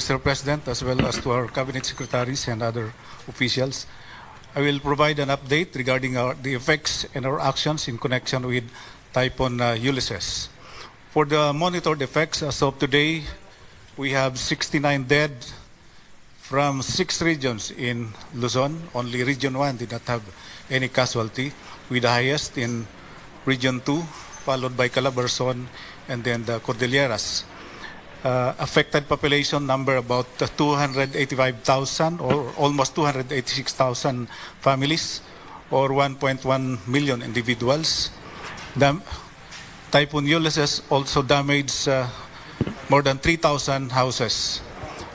Mr. President, as well as to our cabinet secretaries and other officials. I will provide an update regarding the effects and our actions in connection with Typhoon Ulysses. For the monitored effects, as of today, we have 69 dead from 6 regions in Luzon. Only Region 1 did not have any casualty, with the highest in Region 2, followed by Calabarzon, and then the Cordilleras. Affected population number about 285,000 or almost 286,000 families, or 1.1 million individuals. Typhoon Ulysses also damaged more than 3,000 houses.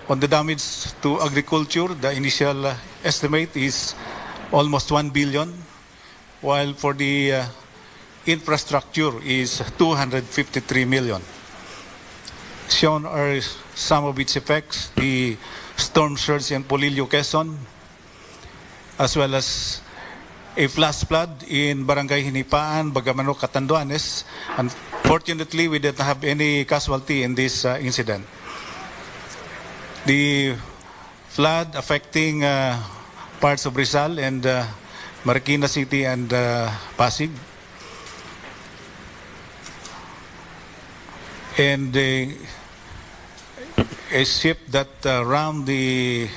On the damage to agriculture, the initial estimate is almost 1 billion, while for the infrastructure is 253 million. Shown are some of its effects: the storm surge in Polillo, Quezon, as well as a flash flood in Barangay Hinipaan, Bagamanok, Catanduanes. Unfortunately, we didn't have any casualty in this incident. The flood affecting parts of Rizal and Marikina City and Pasig. And a ship that rammed the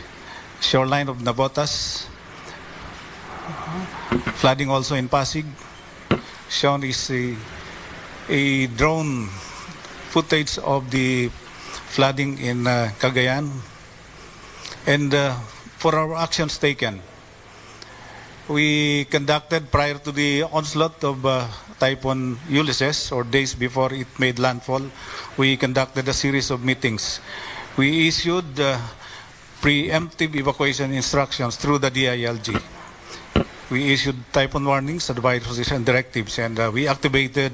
shoreline of Navotas. Flooding also in Pasig. Shown is a drone footage of the flooding in Cagayan. And for our actions taken, we conducted, prior to the onslaught of Typhoon Ulysses, or days before it made landfall, we conducted a series of meetings. We issued preemptive evacuation instructions through the DILG. We issued typhoon warnings, advisories, and directives, and we activated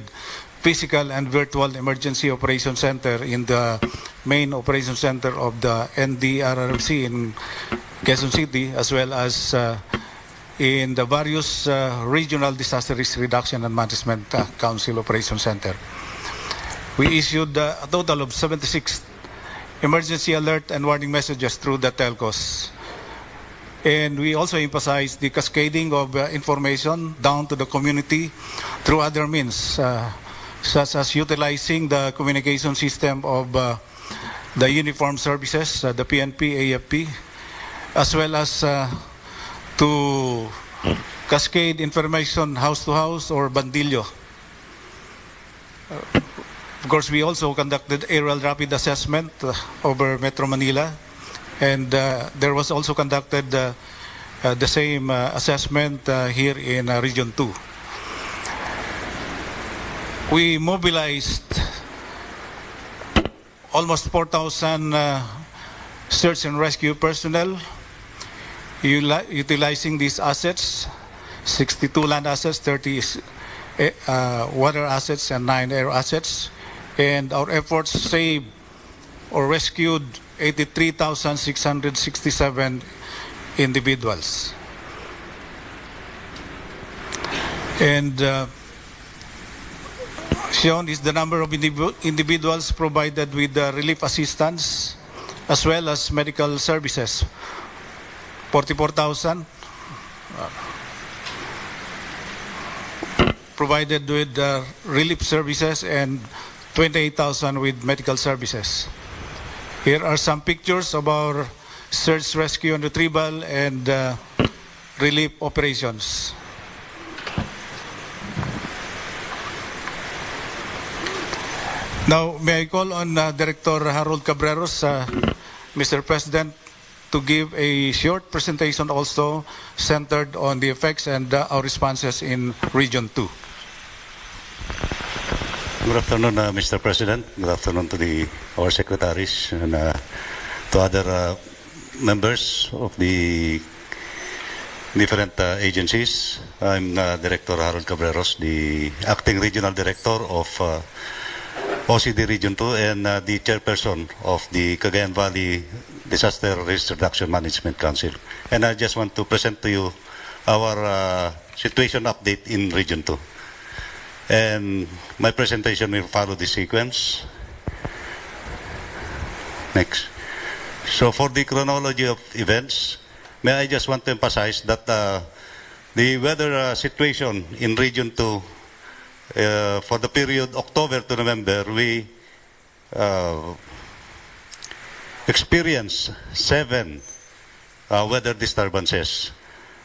physical and virtual emergency operation center in the main operation center of the NDRRMC in Quezon City, as well as in the various regional disaster risk reduction and management council operation center. We issued a total of 76 emergency alert and warning messages through the telcos. And we also emphasized the cascading of information down to the community through other means, such as utilizing the communication system of the uniformed services, the PNP, AFP, as well as to cascade information house to house or bandillo. Of course, we also conducted aerial rapid assessment over Metro Manila, and there was also conducted the same assessment here in Region 2. We mobilized almost 4,000 search and rescue personnel, utilizing these assets, 62 land assets, 30 water assets, and 9 air assets. And our efforts saved or rescued 83,667 individuals. And shown is the number of individuals provided with relief assistance as well as medical services. 44,000 provided with relief services and 28,000 with medical services. Here are some pictures of our search, rescue, and retrieval and relief operations. Now, may I call on Director Harold Cabreros, Mr. President, to give a short presentation also centered on the effects and our responses in Region 2. Good afternoon, Mr. President. Good afternoon to our secretaries and to other members of the different agencies. I'm Director Harold Cabreros, the Acting Regional Director of OCD Region 2 and the Chairperson of the Cagayan Valley Disaster Risk Reduction Management Council. And I just want to present to you our situation update in Region 2. And my presentation will follow this sequence. Next. So for the chronology of events, may I just want to emphasize that the weather situation in Region 2 for the period October to November, we experienced 7 weather disturbances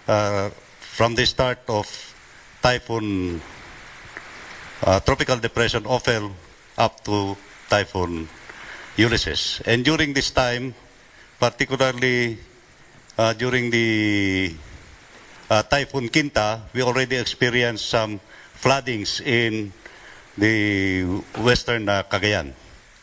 from the start of Typhoon Tropical Depression Ophel up to Typhoon Ulysses. And during this time, particularly during the Typhoon Quinta, we already experienced some floodings in the western Cagayan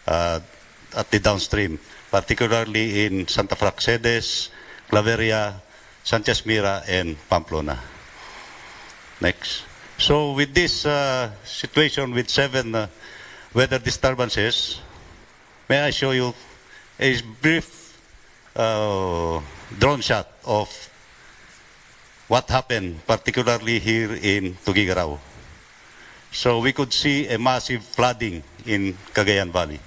at the downstream, particularly in Santa Praxedes, Claveria, Sanchez Mira, and Pamplona. Next. So with this situation with 7 weather disturbances, may I show you a brief drone shot of what happened, particularly here in Tugigaraw. So we could see a massive flooding in Cagayan Valley.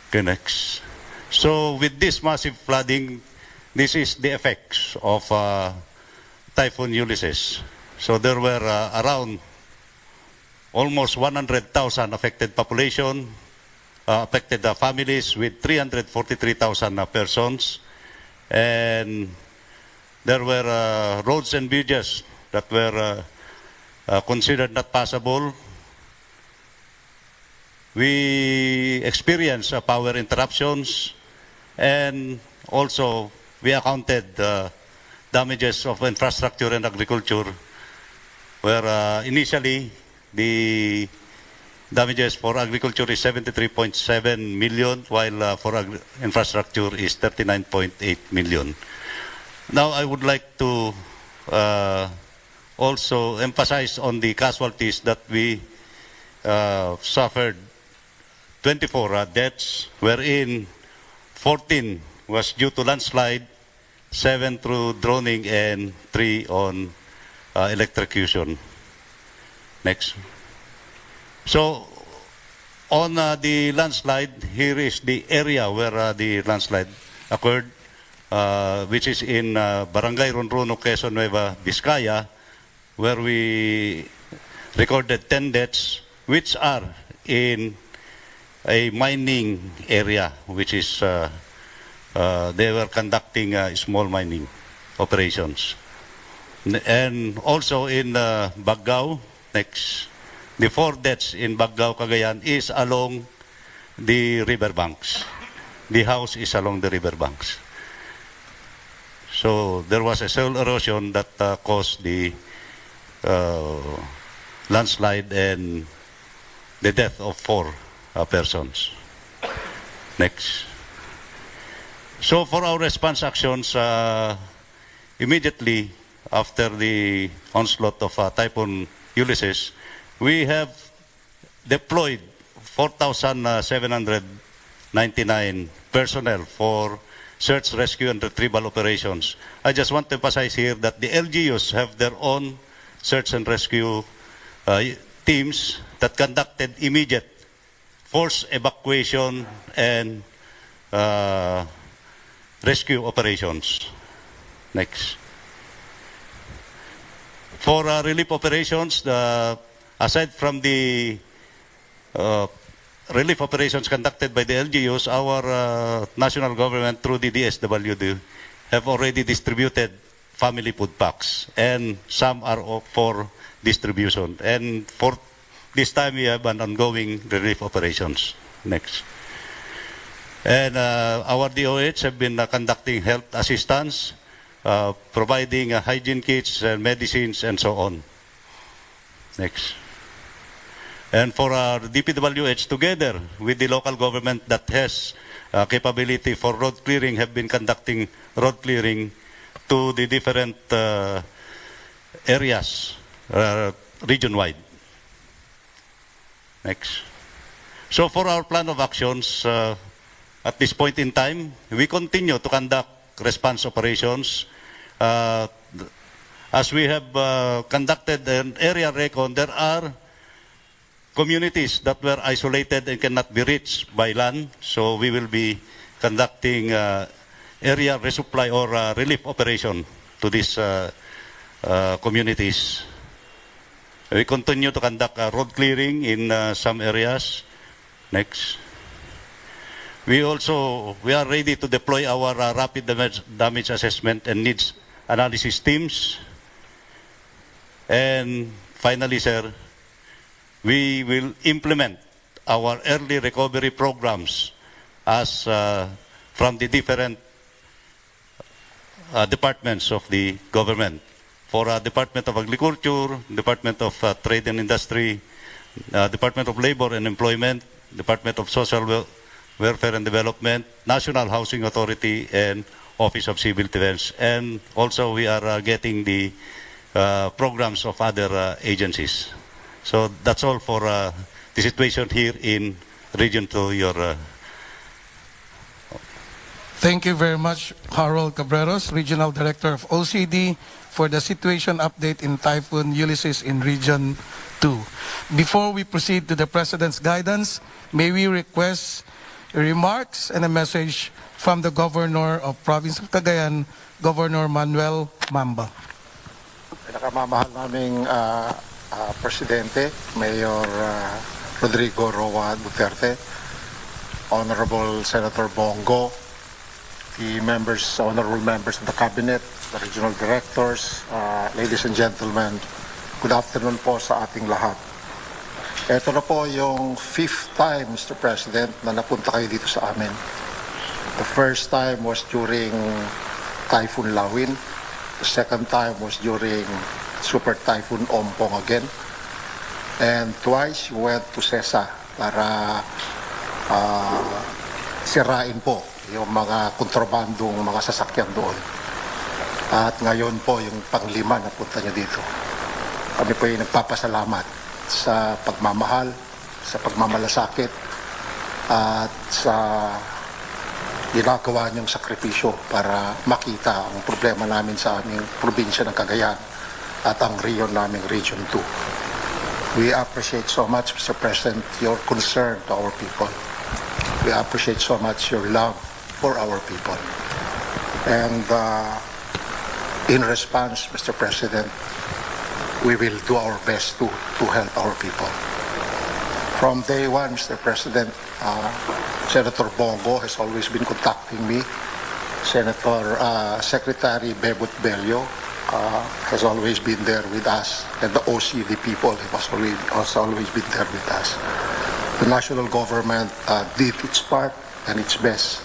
Okay, next. So with this massive flooding, this is the effects of Typhoon Ulysses. So there were around almost 100,000 affected population, affected families with 343,000 persons, and there were roads and bridges that were considered not passable. We experienced power interruptions, and also we accounted damages of infrastructure and agriculture, where initially the damages for agriculture is 73.7 million, while for infrastructure is 39.8 million. Now I would like to also emphasize on the casualties that we suffered. 24 deaths, wherein 14 was due to landslide, 7 through drowning, and 3 on electrocution. Next. So, on the landslide, here is the area where the landslide occurred, which is in Barangay Ronrono, Quezon Nueva, Vizcaya, where we recorded 10 deaths, which are in a mining area, which is they were conducting small mining operations. And also in Baggao, next, the 4 deaths in Baggao, Cagayan is along the riverbanks. The house is along the riverbanks. So there was a soil erosion that caused the landslide and the death of 4 persons. Next. So for our response actions, immediately after the onslaught of Typhoon Ulysses, we have deployed 4,799 personnel for search, rescue, and retrieval operations. I just want to emphasize here that the LGUs have their own search and rescue teams that conducted immediate force evacuation and rescue operations. Next. For relief operations, aside from the relief operations conducted by the LGUs, our national government through the DSWD have already distributed family food packs, and some are for distribution. And for this time, we have an ongoing relief operations. Next. And our DOH have been conducting health assistance, providing hygiene kits, medicines, and so on. Next. And for our DPWH, together with the local government that has capability for road clearing, have been conducting road clearing to the different areas, region-wide. Next. So for our plan of actions, at this point in time, we continue to conduct response operations. As as we have conducted an area recon, there are communities that were isolated and cannot be reached by land. So we will be conducting area resupply or relief operation to these communities. We continue to conduct road clearing in some areas. Next. We are ready to deploy our rapid damage assessment and needs analysis teams. And finally, sir, we will implement our early recovery programs as from the different departments of the government. For Department of Agriculture, Department of Trade and Industry, Department of Labor and Employment, Department of Social Welfare and Development, National Housing Authority, and Office of Civil Defense. And also we are getting the programs of other agencies. So that's all for the situation here in Region 2, your Thank you very much, Harold Cabreros, Regional Director of OCD, for the situation update in Typhoon Ulysses in Region 2. Before we proceed to the President's guidance, may we request remarks and a message from the Governor of Province of Cagayan, Governor Manuel Mamba. Pinakamamahal naming Presidente, Mayor Rodrigo Roa Duterte, Honorable Senator Bongo, the honorable members of the Cabinet, the regional directors, ladies and gentlemen, good afternoon po sa ating lahat. Ito na po yung 5th time, Mr. President, na napunta kayo dito sa amin. The first time was during Typhoon Lawin. The second time was during Super Typhoon Ompong again. And twice you went to CESA para sirain po yung mga kontrabandong mga sasakyan doon. At ngayon po yung panglima na punta nyo dito. Kami po yung nagpapasalamat sa pagmamahal, sa pagmamalasakit, at sa ginagawa niyong sakripisyo para makita ang problema namin sa aming probinsya ng Cagayan at ang riyon naming Region 2. We appreciate so much, Mr. President, your concern to our people. We appreciate so much your love for our people. And in response, Mr. President, we will do our best to help our people. From day one, Mr. President, Senator Bongo has always been contacting me. Secretary Bebot Bello has always been there with us, and the OCD people has always been there with us. The national government did its part and its best.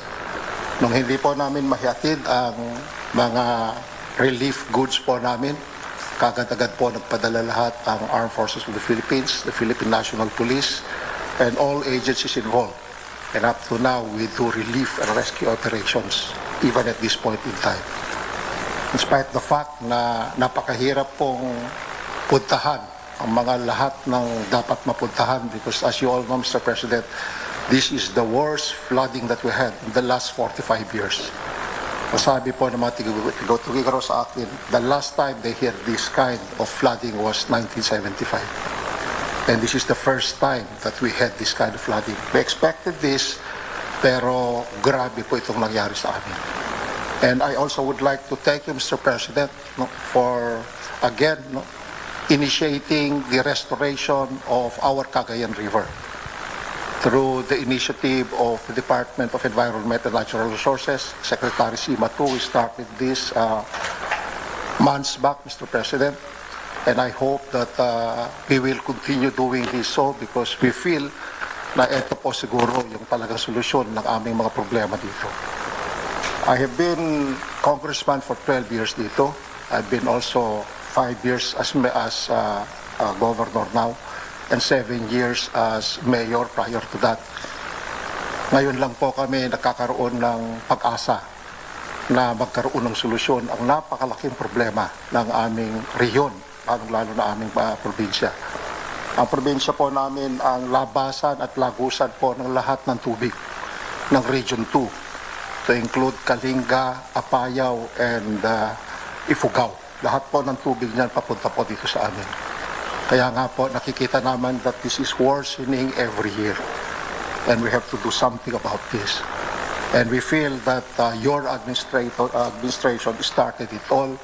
Nung hindi po namin mahihatid ang mga relief goods po namin, kagad-agad po nagpadala lahat ang Armed Forces of the Philippines, the Philippine National Police, and all agencies involved. And up to now, we do relief and rescue operations, even at this point in time. Despite the fact na napakahirap pong puntahan ang mga lahat ng dapat mapuntahan, because as you all know, Mr. President, this is the worst flooding that we had in the last 45 years. Masabi po ng mga tigigaro sa akin, the last time they heard this kind of flooding was 1975. And this is the first time that we had this kind of flooding. We expected this, pero grabe po itong nangyari sa amin. And I also would like to thank you, Mr. President, for, again, initiating the restoration of our Cagayan River through the initiative of the Department of Environment and Natural Resources. Secretary Sima we started this months back, Mr. President, and I hope that we will continue doing this so, because we feel na ito po siguro yung talagang solusyon ng aming mga problema dito. I have been congressman for 12 years dito. I've been also 5 years as governor now, and 7 years as mayor prior to that. Ngayon lang po kami nakakaroon ng pag-asa na magkaroon ng solusyon ang napakalaking problema ng aming rehiyon, lalo na aming probinsya. Ang probinsya po namin ang labasan at lagusan po ng lahat ng tubig ng Region 2, to include Kalinga, Apayao, and Ifugao. lahat po ng tubig niyan papunta po dito sa amin. Kaya nga po, nakikita naman that this is worsening every year. And we have to do something about this. And we feel that your administration started it all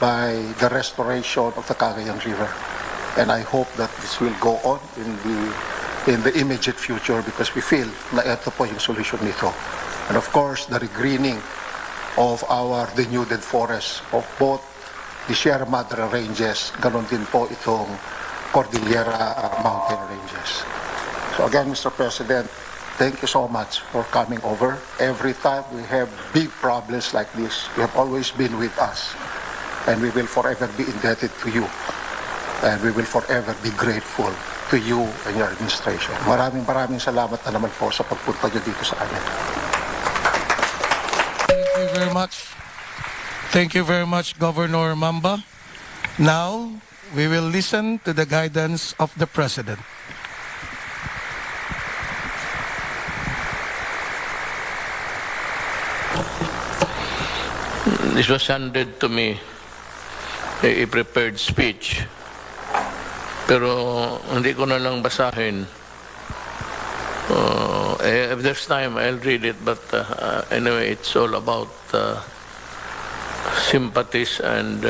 by the restoration of the Cagayan River. And I hope that this will go on in the immediate future because we feel na ito po yung solution nito. And of course, the regreening of our denuded forests of both the Sierra Madre Ranges, ganon din po itong Cordillera Mountain Ranges. So again, Mr. President, thank you so much for coming over. Every time we have big problems like this, you have always been with us. And we will forever be indebted to you. And we will forever be grateful to you and your administration. Maraming salamat na naman po sa pagpunta niyo dito sa amin. Thank you very much. Thank you very much, Governor Mamba. Now, we will listen to the guidance of the President. This was handed to me, a prepared speech. Pero hindi ko na lang basahin. If there's time, I'll read it. But anyway, it's all about sympathies and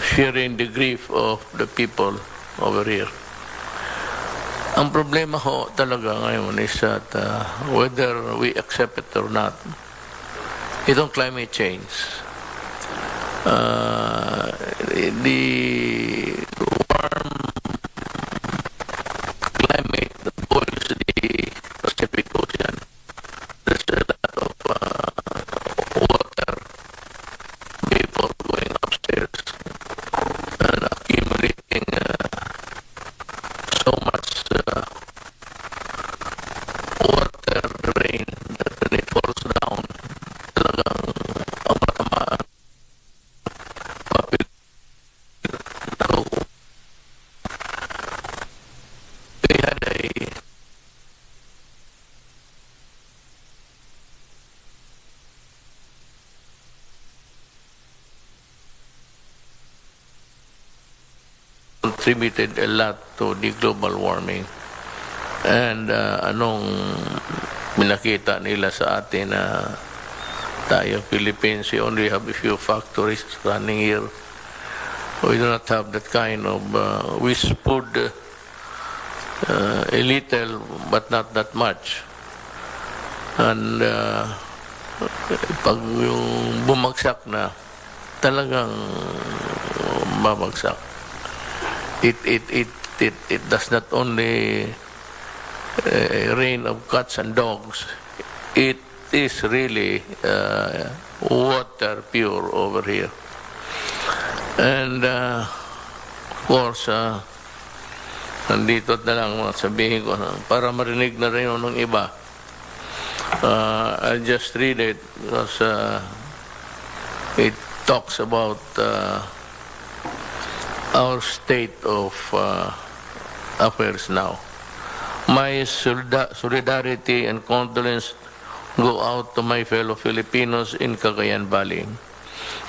sharing the grief of the people over here. Ang problema ho talaga ngayon is that whether we accept it or not, itong climate change, the warm climate that boils the Pacific Ocean, there's a lot of water vapor going upstairs and accumulating so much water rain that when it falls down, talagang ang matamaan. We had a contributed a lot to the global warming. And anong minakita nila sa atin na tayo Philippines, we only have a few factories running here. We do not have that kind of we spurred a little but not that much. And pag yung bumagsak na, talagang babagsak. It does not only rain of cats and dogs. It is really water pure over here. And of course, nandito na lang sabihin ko para marinig na rin ng iba. I'll just read it because it talks about our state of affairs now. My solidarity and condolence go out to my fellow Filipinos in Cagayan Valley,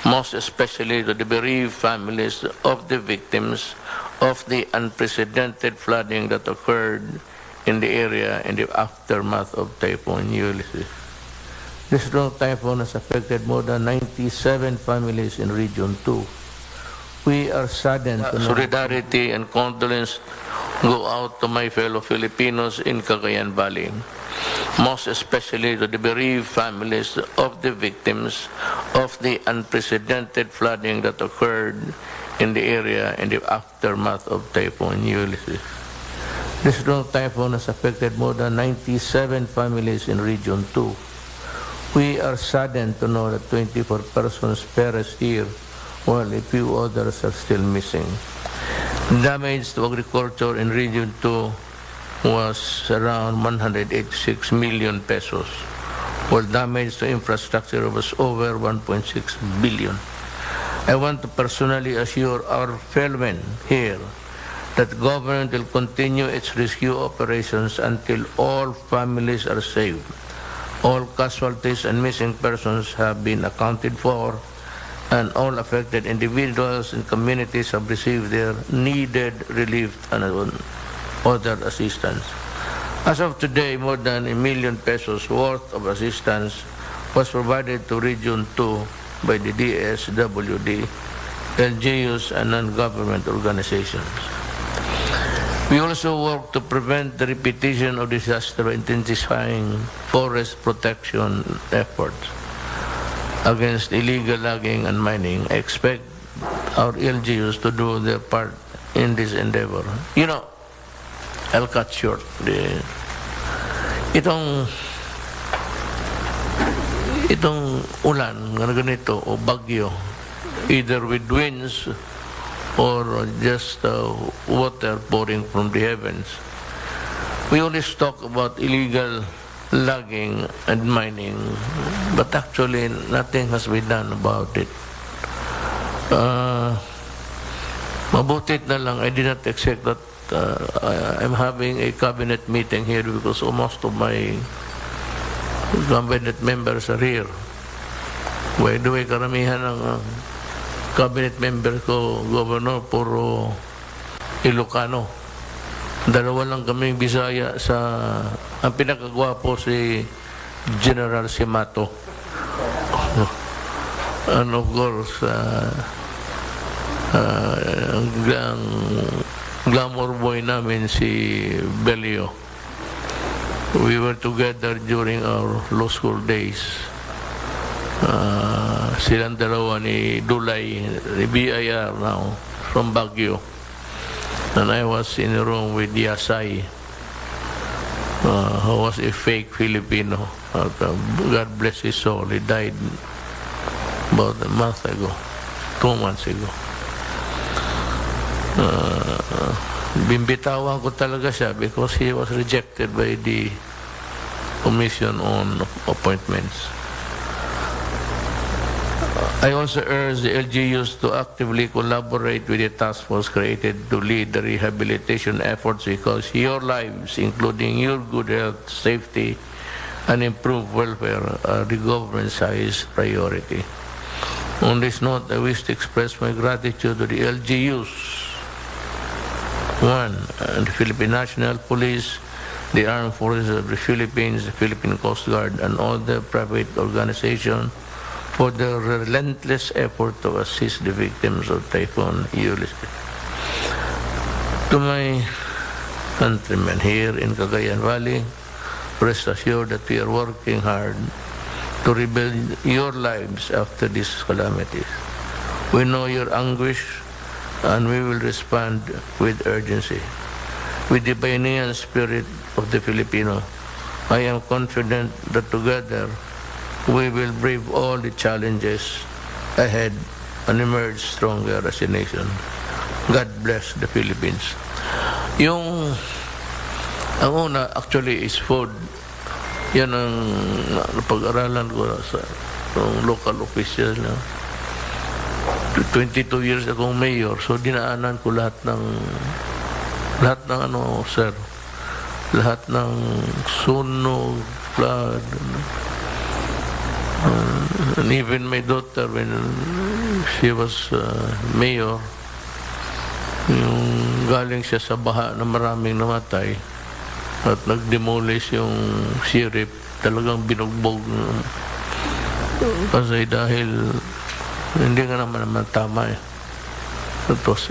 most especially to the bereaved families of the victims of the unprecedented flooding that occurred in the area in the aftermath of Typhoon Ulysses. This strong typhoon has affected more than 97 families in Region 2. We are saddened to know solidarity and condolence go out to my fellow Filipinos in Cagayan Valley, most especially to the bereaved families of the victims of the unprecedented flooding that occurred in the area in the aftermath of Typhoon Ulysses. This strong typhoon has affected more than 97 families in Region 2. We are saddened to know that 24 persons perished here, while a few others are still missing. Damage to agriculture in Region 2 was around 186 million pesos, while damage to infrastructure was over 1.6 billion. I want to personally assure our fellow here that government will continue its rescue operations until all families are saved. All casualties and missing persons have been accounted for, and all affected individuals and communities have received their needed relief and other assistance. As of today, more than ₱1 million worth of assistance was provided to Region 2 by the DSWD, LGUs, and non-government organizations. We also work to prevent the repetition of disaster by intensifying forest protection efforts against illegal logging and mining. I expect our LGUs to do their part in this endeavor. You know, I'll cut short. Itong ulan na ganito o bagyo, either with winds or just water pouring from the heavens. We always talk about illegal logging and mining, but actually nothing has been done about it. Mabutit na lang, I did not expect that I'm having a cabinet meeting here because most of my cabinet members are here. By the way, karamihan ng cabinet member ko, governor, puro Ilocano. Dalawa lang kaming Bisaya ang pinakagwapo si General Simato. And of course, ang glamour boy namin si Belio. We were together during our law school days. Silang dalawa ni Dulay, ni BIR now, from Baguio. And I was in a room with Yasay, who was a fake Filipino. God bless his soul. He died about a month ago, 2 months ago. Bimbitawan ko talaga siya because he was rejected by the Commission on Appointments. I also urge the LGUs to actively collaborate with the task force created to lead the rehabilitation efforts because your lives, including your good health, safety, and improved welfare, are the government's highest priority. On this note, I wish to express my gratitude to the LGUs, the Philippine National Police, the Armed Forces of the Philippines, the Philippine Coast Guard, and all the private organizations for their relentless effort to assist the victims of Typhoon Ulysses. To my countrymen here in Cagayan Valley, rest assured that we are working hard to rebuild your lives after these calamities. We know your anguish and we will respond with urgency. With the pioneer spirit of the Filipino, I am confident that together we will brave all the challenges ahead and emerge stronger as a nation. God bless the Philippines. Ang una actually is food. Yan ang napag-aralan ko sa local official na 22 years akong mayor, so dinaanan ko lahat ng sir, lahat ng sunog, flood, and even my daughter when she was mayor, yung galing siya sa baha na maraming namatay at nag-demolish yung sheriff, talagang binugbog kasi dahil hindi nga naman tama eh. It was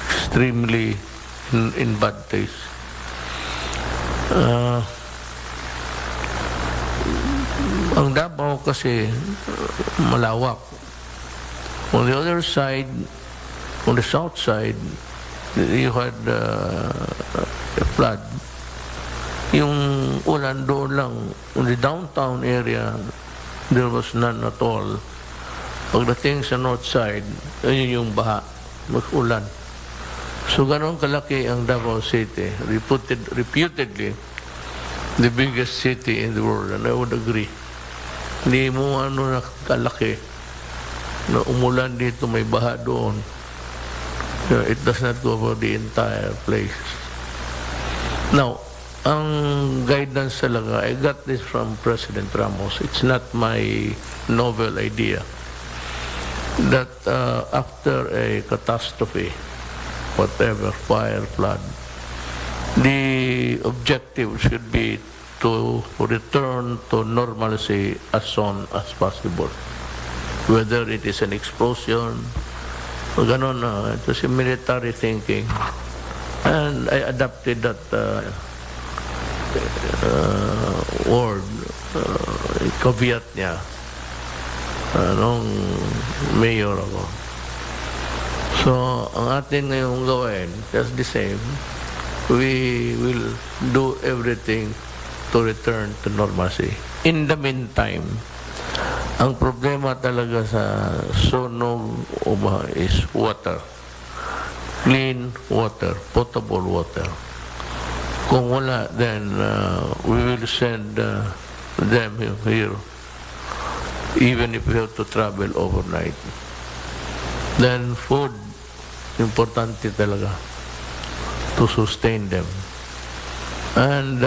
extremely in bad taste. Ang Davao kasi malawak. On the other side, on the south side, you had a flood. Yung ulan doon lang, on the downtown area, there was none at all. Pagdating sa north side, yun yung baha, mag-ulan. So ganon kalaki ang Davao City, reputedly the biggest city in the world, and I would agree. Hindi mo na kalaki na umulan dito, may baha doon. It does not cover the entire place. Now, ang guidance talaga, I got this from President Ramos. It's not my novel idea. that after a catastrophe, whatever, fire, flood, the objective should be to return to normalcy as soon as possible. Whether it is an explosion, o ganon, it was a military thinking. And I adopted that word, caveat niya, nung mayor ako. So, ang atin ngayong gawin, just the same, we will do everything to return to normalcy. In the meantime, ang problema talaga sa sunog is water. Clean water, potable water. Kung wala, then we will send them here, even if we have to travel overnight. Then food, importante talaga to sustain them. And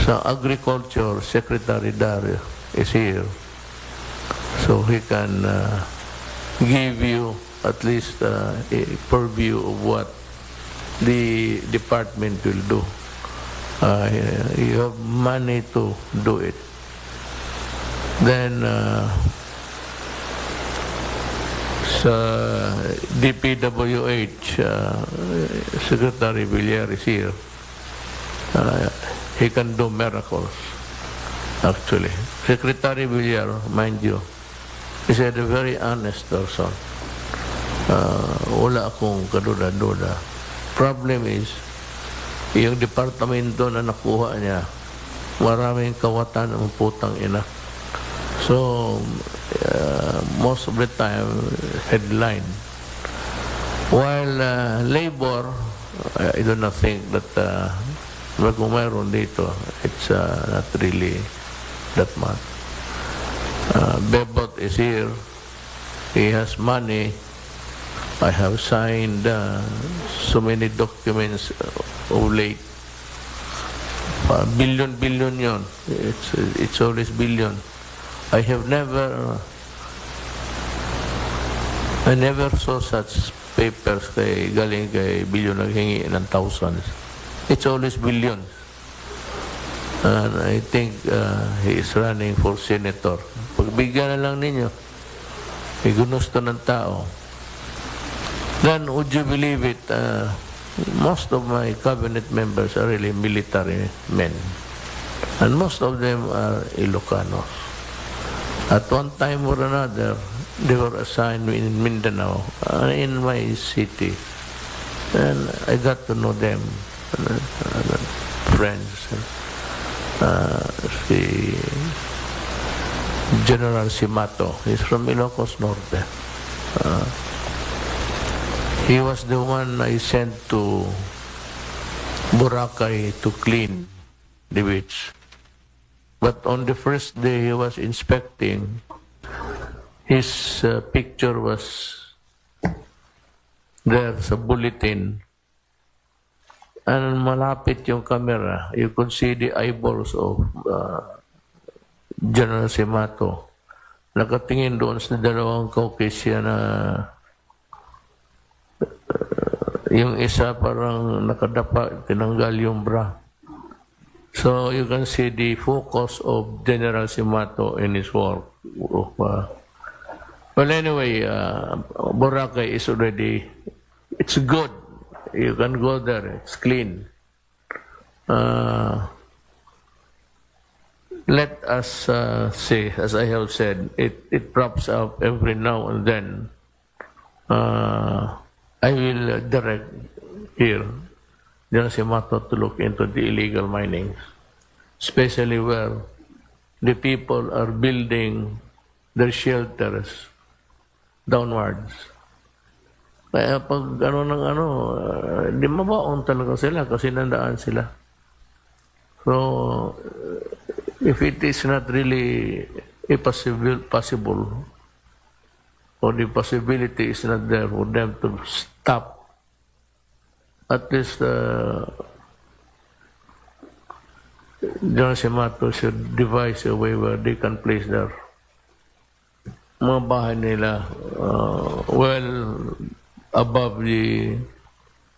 sa Agriculture, Secretary Dario is here. So he can give you at least a purview of what the department will do. You have money to do it. Then sa DPWH, Secretary Villar is here. He can do miracles, actually. Secretary Villar, mind you, is a very honest person. Wala akong kaduda-duda. Problem is, yung departamento na nakuha niya, maraming kawatan ng putang ina. So, most of the time, headline. While labor, I do not think that kung mayroon dito, it's not really that much. Bebot is here. He has money. I have signed so many documents of late. Billion yun. It's always billion. I never saw such papers galing kay billion naghingi ng thousands. It's always billions. And I think he is running for senator. Pagbigyan na lang ninyo. May gusto ng tao. Then, would you believe it, most of my cabinet members are really military men. And most of them are Ilocanos. At one time or another, they were assigned in Mindanao, in my city. And I got to know them, friends. Si General Simato, he's from Ilocos Norte. He was the one I sent to Boracay to clean the beach. But on the first day he was inspecting, his picture was there sa bulletin. And malapit yung camera, you could see the eyeballs of General Simato. Nakatingin doon sa dalawang Caucasian na yung isa parang nakadapa, tinanggal yung bra. So you can see the focus of General Simato in his work. Well, anyway, Boracay is already, it's good. You can go there, it's clean. Let us say, as I have said, it props up every now and then. I will direct here General Simato to look into the illegal mining, especially where the people are building their shelters downwards. Kaya pag di mabaon talaga sila kasi nandaan sila. So, if it is not really possible, or the possibility is not there for them to stop, at least General Simato should devise a way where they can place their mga bahay nila well above the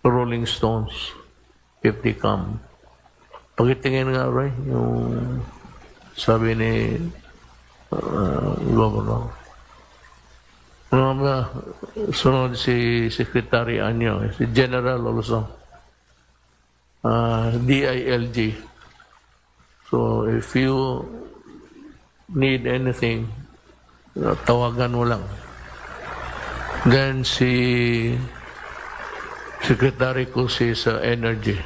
Rolling Stones if they come. Pakitingin nga, Roy, yung sabi ni Governor. Sunod si Secretary Anyo, si General also, DILG. So if you need anything, tawagan mo lang. Then si Secretary ko si sa Energy.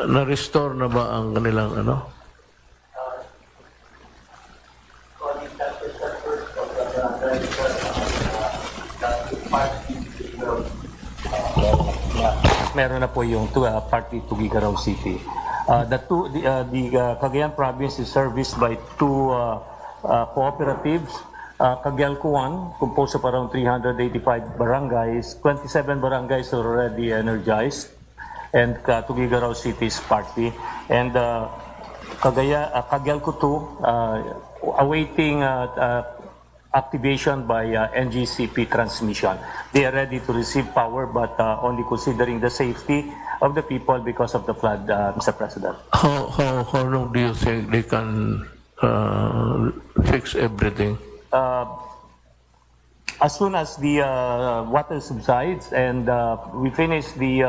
Na-restore na ba ang kanilang ano? Meron na po yung party Tuguegarao City. The Cagayan province is serviced by two cooperatives. Cagayan Kuan, composed of around 385 barangays, 27 barangays are already energized, and Tuguegarao City is party. And Cagayan Kutu, awaiting activation by NGCP transmission. They are ready to receive power, but only considering the safety of the people because of the flood, Mr. President. How long do you think they can fix everything? As soon as the water subsides and we finish the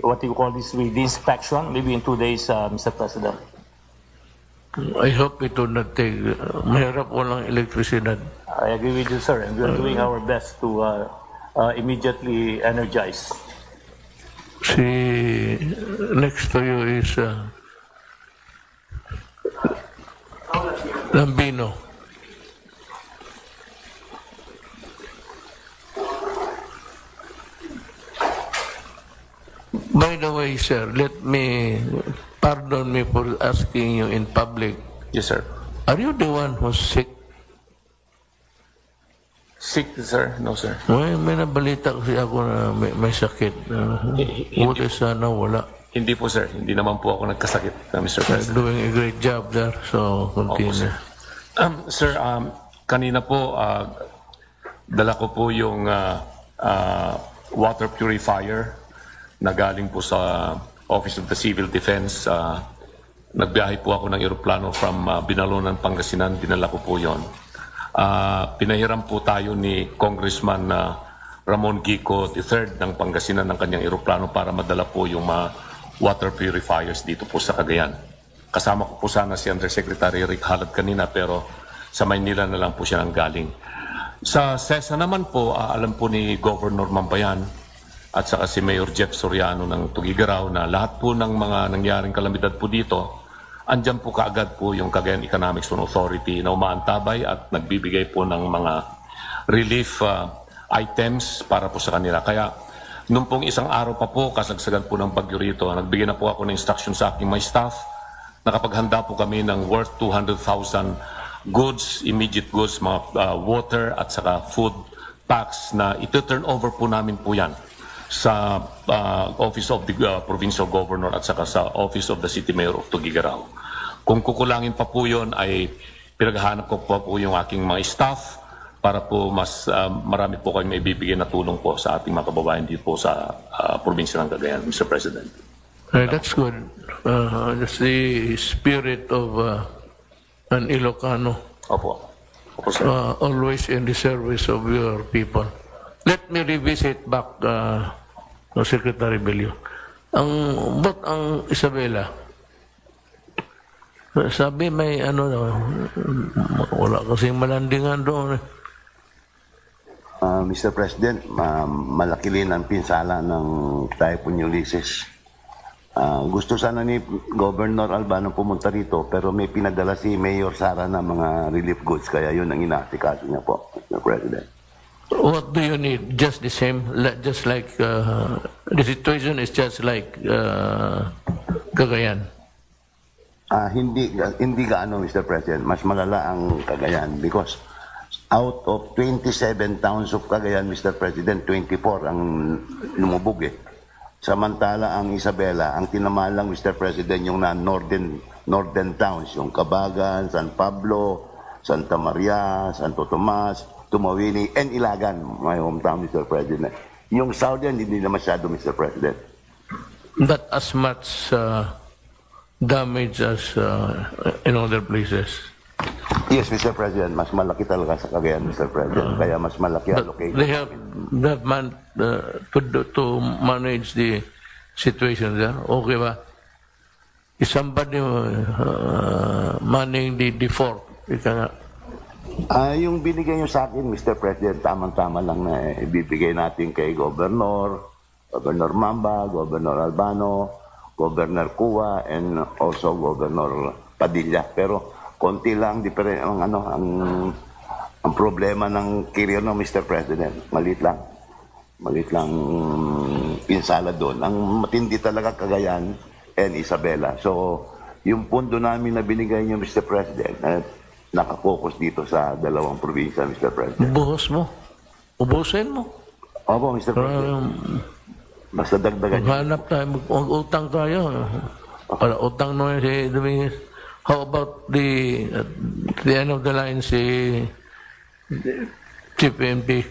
what do you call this, the inspection, maybe in 2 days, Mr. President. I hope it will not take, mahirap walang elektrisidad. I agree with you, sir, and we are doing our best to immediately energize. Next to you is Lambino. By the way, sir, pardon me for asking you in public. Yes, sir. Are you the one who's sick? Sick, sir? No, sir. May nabalita kasi ako na may sakit. Buti sana wala. Hindi po, sir. Hindi naman po ako nagkasakit, Mr. President. Doing a great job there, so continue. Opo, sir. Kanina po, dala ko po yung water purifier na galing po sa Office of the Civil Defense. Nagbiyahe po ako ng eroplano from Binalonan, Pangasinan. Dinala ko po yon. Pinahiram po tayo ni Congressman Ramon Gico III ng Pangasinan ng kanyang eroplano para madala po yung mga water purifiers dito po sa Cagayan. Kasama ko po sana si Undersecretary Rick Halad kanina, pero sa Maynila na lang po siya nang galing. Sa SESA naman po, alam po ni Governor Mambayan at saka si Mayor Jeff Soriano ng Tuguegarao na lahat po ng mga nangyaring kalamidad po dito, andyan po kaagad po yung Cagayan Economic Zone Authority na umaantabay at nagbibigay po ng mga relief items para po sa kanila. Kaya nung pong isang araw pa po, kasagsagan po ng bagyo rito, nagbigay na po ako ng instruction sa aking my staff. Nakapaghanda po kami ng worth 200,000 goods, immediate goods, mga water at saka food packs na ito-turn over po namin po yan sa Office of the Provincial Governor at saka sa Office of the City Mayor of Tuguegarao. Kung kukulangin pa po yun, ay pinaghahanap ko po yung aking mga staff para po mas marami po kayong maibibigay na tulong po sa ating mga kababayan dito po sa probinsya ng Cagayan, Mr. President. That's good. That's the spirit of an Ilocano. Opo. Opo, sir. Always in the service of your people. Let me revisit back Secretary Bello. Ba't ang Isabela? Sabi may wala kasing malandingan doon. Mr. President, malaki rin ang pinsala ng Typhoon Ulysses. Gusto sana ni Governor Albano pumunta rito, pero may pinadala si Mayor Sara na mga relief goods, kaya yun ang inaasikaso niya po, Mr. President. What do you need? Just the same? Just like the situation is just like Cagayan? Hindi gaano, Mr. President. Mas malala ang Cagayan because out of 27 towns of Cagayan, Mr. President, 24 ang lumubog eh. Samantala ang Isabela, ang tinamaan lang, Mr. President, yung na northern towns, yung Cabagan, San Pablo, Santa Maria, Santo Tomas, Tumawini, and Ilagan, my hometown, Mr. President. Yung southern, hindi na masyado, Mr. President. Not as much damage as in other places. Yes, Mr. President, mas malaki talaga sa Cagayan, Mr. President. Kaya mas malaki But allocation. they have to manage the situation there. Okay ba? Is somebody manning the fort? Ika nga. Yung binigay nyo sa akin, Mr. President, tamang-tama lang na ibibigay natin kay Governor Mamba, Governor Albano, Governor Cua, and also Governor Padilla. Pero konti lang ang problema ng Quirino, Mr. President. Malit lang pinsala doon. Ang matindi talaga Cagayan and Isabela. So, yung pundo namin na binigay niyo, Mr. President, nakapokus dito sa dalawang probinsya, Mr. President. Buhos mo. Ubusin mo. Opo, Mr. President. Basta dagdagan niyo. Maghanap tayo, mag-utang tayo. Para utang no si Dominguez. How about the end of the line si Chief PNP?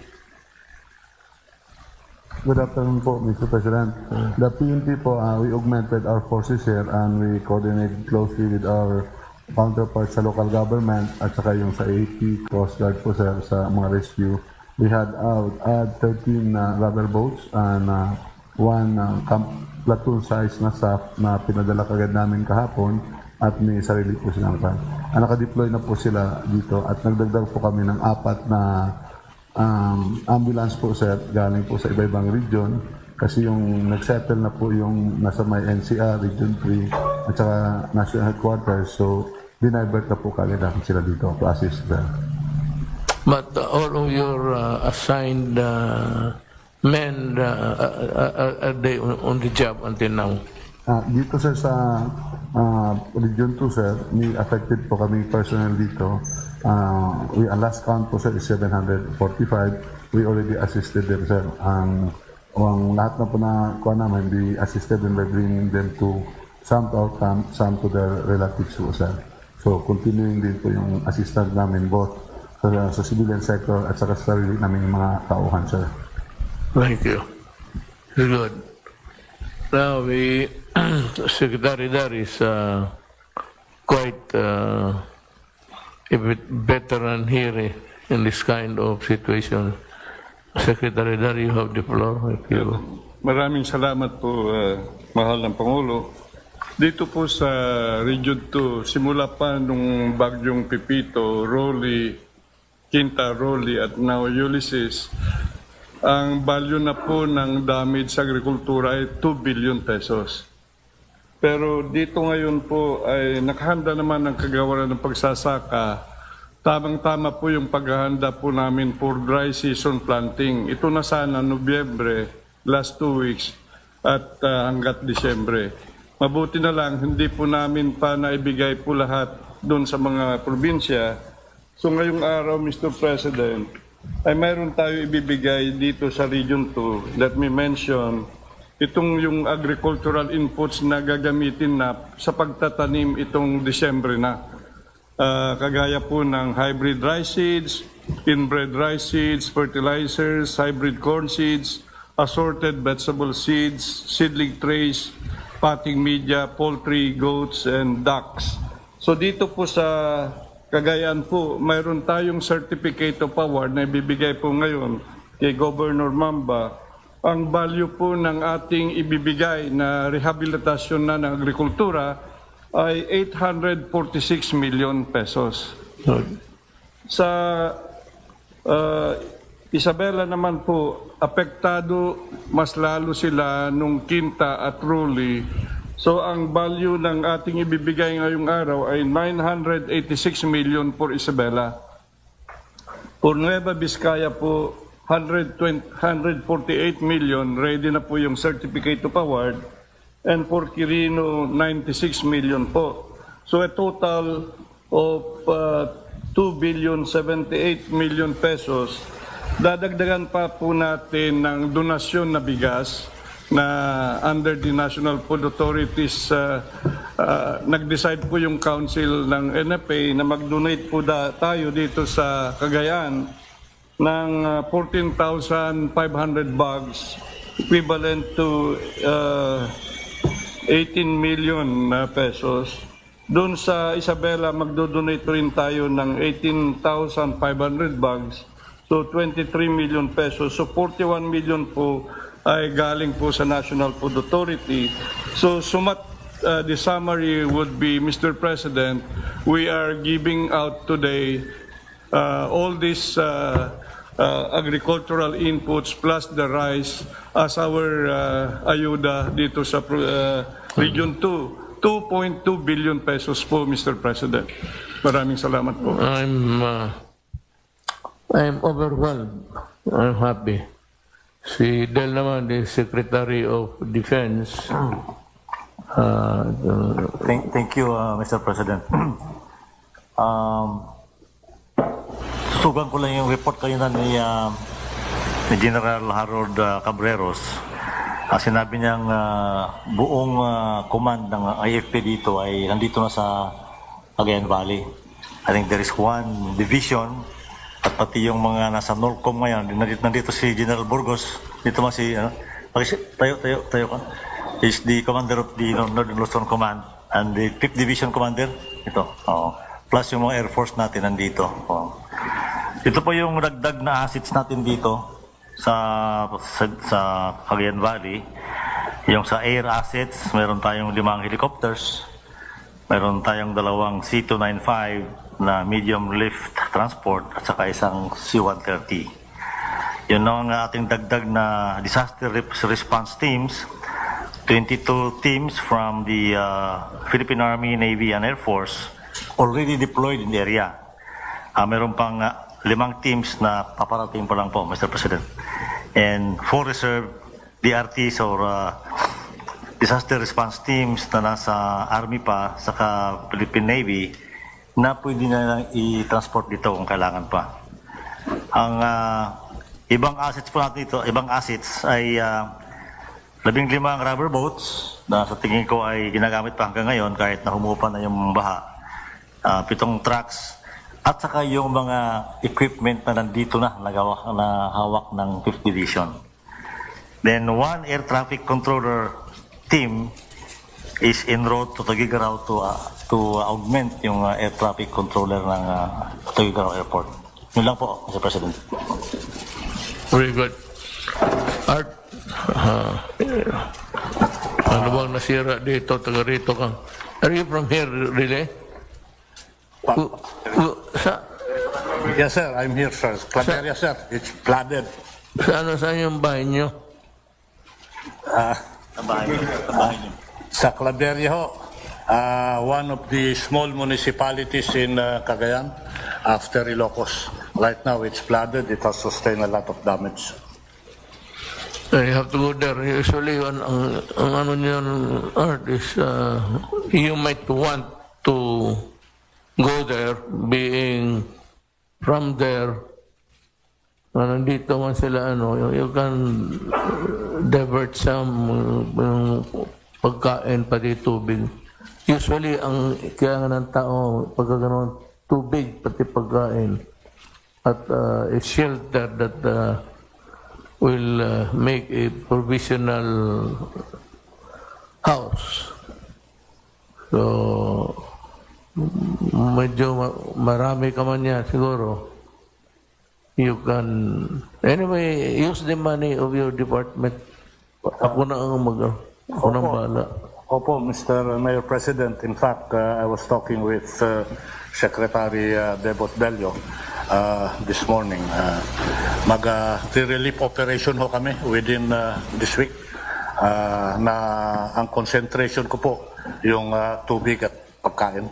Good afternoon po, Mr. President. The PNP po, we augmented our forces here and we coordinated closely with our counterparts sa local government at saka yung sa AP, Coast Guard po sir, sa mga rescue. We had 13 rubber boats and one platoon size na staff na pinadala kagad namin kahapon at may sarili po silang car. Naka-deploy na po sila dito at nagdagdag po kami ng 4 na ambulance po sir, galing po sa iba-ibang region kasi yung nagsettle na po yung nasa may NCR, Region 3 at saka National Headquarters, so dinivert na po kagad sila dito to assist them. But all of your assigned men are they on the job until now? Dito sir sa Region 2 sir, may affected po kami personnel dito. Ang last count po sir is 745. We already assisted them sir. Ang lahat na po na kuha namin, we assisted them by bringing them to some to our camp, some to their relatives po sir. So continuing din po yung assistance namin both sa civilian sector at sa sarili namin mga tauhan sir. Thank you. Good. Now, the Secretary there is quite a bit veteran here in this kind of situation. Secretary there, you have the floor. Maraming salamat po, mahal ng Pangulo. Dito po sa Region 2, simula pa nung bagyong Pipito, Rolly, Quinta, Rolly at now Ulysses, ang value na po ng damage sa agrikultura ay 2 billion pesos. Pero dito ngayon po ay nakahanda naman ang kagawaran ng pagsasaka. Tamang-tama po yung paghahanda po namin for dry season planting. Ito na sana Nobyembre, last 2 weeks at hanggat Disyembre. Mabuti na lang, hindi po namin pa naibigay po lahat doon sa mga probinsya. So ngayong araw, Mr. President, ay mayroon tayo ibibigay dito sa Region 2. Let me mention, itong yung agricultural inputs na gagamitin na sa pagtatanim itong Disyembre na. Kagaya po ng hybrid rice seeds, inbred rice seeds, fertilizers, hybrid corn seeds, assorted vegetable seeds, seedling trays, potting media, poultry, goats, and ducks. So dito po sa Cagayan po, mayroon tayong certificate of award na ibibigay po ngayon kay Governor Mamba. Ang value po ng ating ibibigay na rehabilitasyon na ng agrikultura ay 846 million pesos. Sa Isabela naman po, apektado mas lalo sila nung Quinta at Rolly. So ang value ng ating ibibigay ngayong araw ay 986 million for Isabela. For Nueva Vizcaya po, 148 million, ready na po yung certificate of award. And for Quirino, 96 million po. So a total of 2,078 million pesos. Dadagdagan pa po natin ng donasyon na bigas na under the National Food Authority's nag-decide po yung council ng NFA na mag-donate po tayo dito sa Cagayan ng 14,500 bags equivalent to 18 million pesos. Doon sa Isabela, magdo-donate rin tayo ng 18,500 bags. So 23 million pesos. So 41 million po ay galing po sa National Food Authority. So the summary would be, Mr. President, we are giving out today all these agricultural inputs plus the rice as our ayuda dito sa Region 2. 2.2 billion pesos po, Mr. President. Maraming salamat po. I'm overwhelmed. I'm happy. Si Del naman, the Secretary of Defense. Thank you, Mr. President. Susugan ko lang yung report kayo na ni General Harold Cabreros. Sinabi niyang buong command ng IFP dito ay nandito na sa Cagayan Valley. I think there is one division at pati yung mga nasa Norcom ngayon. Nandito si General Burgos. Dito man si, tayo ka. Is the commander of the Northern Luzon Command and the 5th Division Commander. Ito. Plus yung mga Air Force natin nandito. Ito po yung dagdag na assets natin dito sa Cagayan Valley. Yung sa air assets, meron tayong 5 helicopters. Meron tayong 2 C-295 na medium lift transport at saka isang C-130. Yun ang ating dagdag na disaster response teams. 22 teams from the Philippine Army, Navy, and Air Force already deployed in the area. Meron pang 5 teams na paparating pa lang po, Mr. President. And 4 reserve DRTs or disaster response teams na nasa Army pa, saka Philippine Navy, na pwede na lang i-transport dito kung kailangan pa. Ang ibang assets po natin dito, ibang assets ay 15 rubber boats na sa tingin ko ay ginagamit pa hanggang ngayon kahit na humupa na yung baha. 7 trucks at saka yung mga equipment na nandito na hawak ng 5th Division. Then 1 air traffic controller team is en route to Tuguegarao to augment yung air traffic controller ng Tuguegarao Airport. Yun lang po, Mr. President. Very good. Art, ano bang nasira dito, taga rito ka? Are you from here, really? Yes, sir. I'm here, sir. Claveria, sir. It's flooded. Saan yung bahay nyo? Sa Claveria ho, one of the small municipalities in Cagayan after Ilocos. Right now, it's flooded. It has sustained a lot of damage. You have to go there. Usually, ang ano niyan, Art, is you might want to go there, being from there, nandito man sila, you can divert some pagkain pati tubig. Usually, ang kaya ng tao, pagka gano'n, tubig pati pagkain at a shelter that will make a provisional house. So, medyo marami ka man yan siguro. You can, anyway, use the money of your department. Ako na ang ako nang bahala. Opo, Mr. Mayor President. In fact, I was talking with Secretary Debot Bello this morning. Mag-relief operation ho kami within this week na ang concentration ko po yung tubig at pagkain.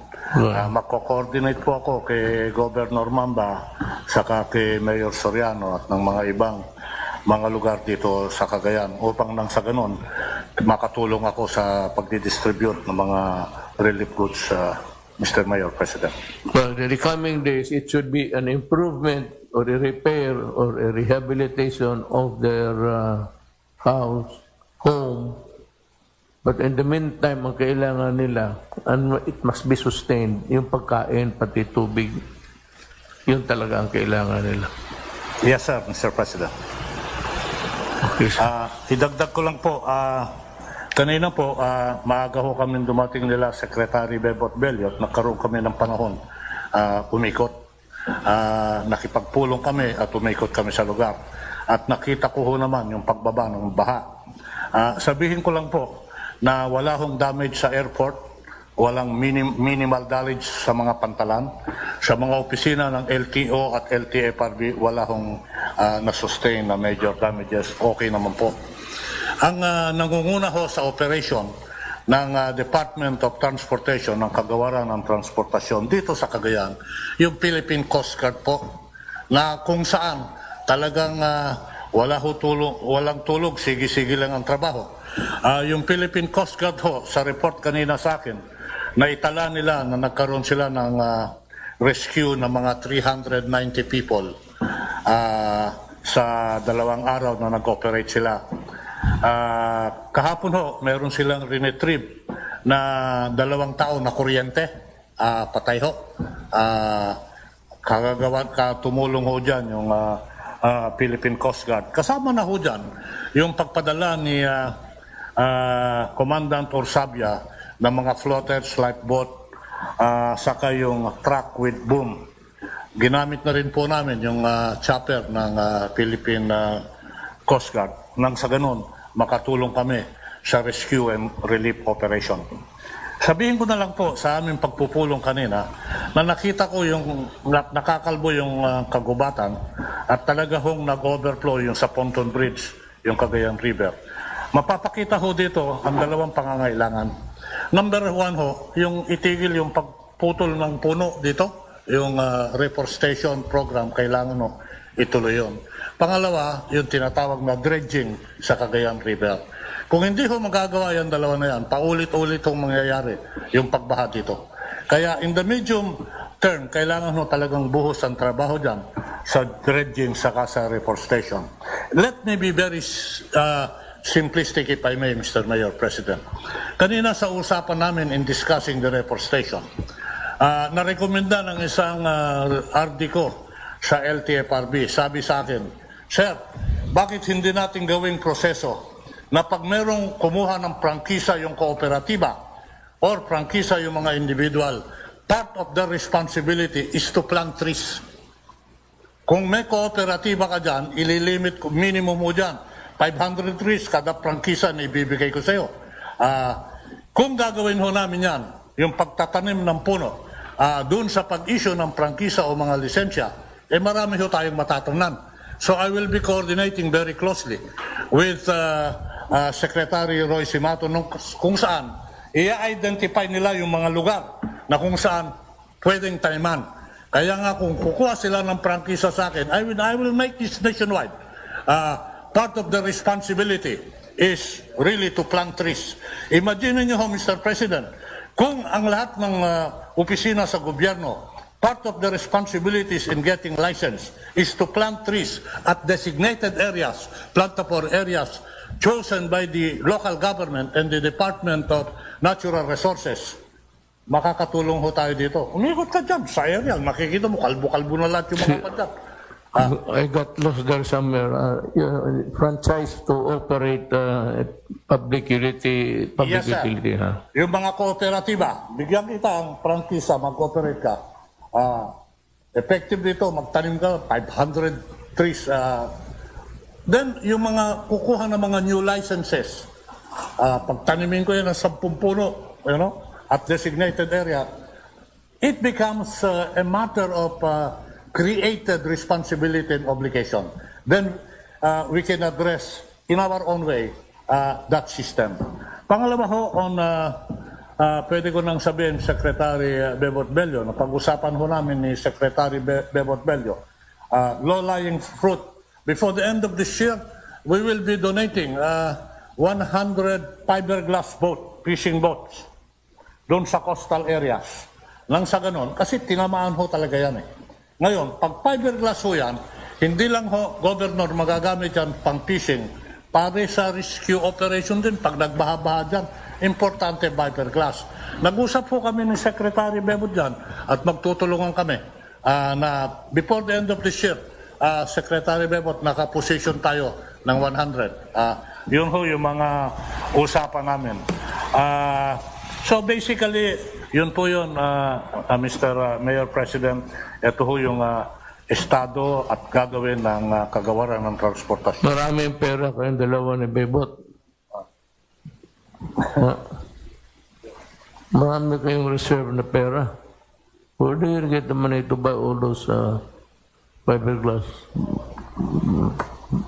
Magko-coordinate po ako kay Governor Mamba saka kay Mayor Soriano at ng mga ibang mga lugar dito sa Cagayan upang nang sa ganun makatulong ako sa pagdidistribute ng mga relief goods, Mr. Mayor President. Well, in the coming days, it should be an improvement or a repair or a rehabilitation of their house, home, But in the meantime, ang kailangan nila, and it must be sustained, yung pagkain, pati tubig, yun talaga ang kailangan nila. Yes, sir, Mr. President. Okay, sir. Idagdag ko lang po, kanina po, maaga ho kami dumating nila Secretary Bebot Bello at nagkaroon kami ng panahon umikot. Nakipagpulong kami at umikot kami sa lugar. At nakita ko ho naman yung pagbaba ng baha. Sabihin ko lang po na wala hong damage sa airport, walang minimal damage sa mga pantalan. Sa mga opisina ng LTO at LTFRB, wala hong na-sustain na major damages. Okay naman po. Ang nangunguna ho sa operation ng Department of Transportation, ng Kagawaran ng Transportasyon dito sa Cagayan, yung Philippine Coast Guard po, na kung saan talagang walang tulog, sige-sige lang ang trabaho. Yung Philippine Coast Guard ho, sa report kanina sa akin, naitala nila na nagkaroon sila ng rescue ng mga 390 people sa 2 araw na nag-operate sila. Kahapon ho, meron silang rinetrieve na 2 tao na kuryente, patay ho. Tumulong ho dyan yung Philippine Coast Guard. Kasama na ho dyan yung pagpadala ni Commandant Orsabia ng mga floaters, lifeboat, saka yung truck with boom. Ginamit na rin po namin yung chopper ng Philippine Coast Guard nang sa ganun makatulong kami sa rescue and relief operation. Sabihin ko na lang po sa aming pagpupulong kanina na nakita ko yung nakakalbo yung kagubatan at talaga hong nag-overflow yung sa Pontoon Bridge, yung Cagayan River. Mapapakita ho dito ang 2 pangangailangan. Number 1 ho, yung itigil yung pagputol ng puno dito, yung reforestation program, kailangan ho ituloy yun. Pangalawa, yung tinatawag na dredging sa Cagayan River. Kung hindi ho magagawa yung 2 na yan, paulit-ulit hong mangyayari yung pagbaha dito. Kaya in the medium term, kailangan ho talagang buhos ang trabaho dyan sa dredging saka sa reforestation. Let me be very simplistic if I may, Mr. Mayor, President. Kanina sa usapan namin in discussing the reforestation, narekomenda ng isang RD ko sa LTFRB, sabi sa akin, Sir, bakit hindi natin gawing proseso na pag merong kumuha ng prangkisa yung kooperatiba or prangkisa yung mga individual, part of their responsibility is to plant trees. Kung may kooperatiba ka dyan, ililimit ko, minimum mo dyan, 500 trees kada prangkisa na ibibigay ko sa iyo. Kung gagawin ho namin yan, yung pagtatanim ng puno, doon sa pag-issue ng prangkisa o mga lisensya, marami ho tayong matatangnan. So I will be coordinating very closely with Secretary Roy Simato kung saan i-identify nila yung mga lugar na kung saan pwedeng taniman. Kaya nga kung kukuha sila ng prangkisa sa akin, I will make this nationwide. Part of the responsibility is really to plant trees. Imagine niyo ho, Mr. President, kung ang lahat ng opisina sa gobyerno, part of the responsibilities in getting license is to plant trees at designated areas, plantable areas chosen by the local government and the Department of Natural Resources. Makakatulong ho tayo dito. Umikot ka dyan sa area, makikita mo, kalbo-kalbo na lahat yung mga padyak. I got lost there somewhere. Franchise to operate public utility. Yes, sir. Yung mga kooperatiba, bigyan kita ang prangkisa, mag-cooperate ka. Effective dito, magtanim ka, 500 trees. Then, yung mga kukuha ng mga new licenses, pagtanimin ko yan ng 10 puno, at designated area, it becomes a matter of created responsibility and obligation. Then, we can address, in our own way, that system. Pangalawa ho, pwede ko nang sabihin, Secretary Bebot Bello, na pag-usapan ho namin ni Secretary Bebot Bello, low-lying fruit. Before the end of this year, we will be donating 100 fiberglass fishing boats, doon sa coastal areas. Nang sa ganon, kasi tinamaan ho talaga yan eh. Ngayon, pag fiberglass ho yan, hindi lang ho, Governor, magagamit yan pang fishing, pare sa rescue operation din, pag nagbaha-baha dyan, importante fiberglass. Nag-usap po kami ni Secretary Bebot dyan at magtutulungan kami na before the end of this year, Secretary Bebot, naka-position tayo ng 100. Yun ho yung mga usapan namin. So basically, yun po yun, Mr. Mayor President, ito ho yung estado at gagawin ng kagawaran ng transportasyon. Maraming pera kayong dalawa ni Bebot. Marami kayong reserve na pera. Where do you get the money to buy all those fiberglass?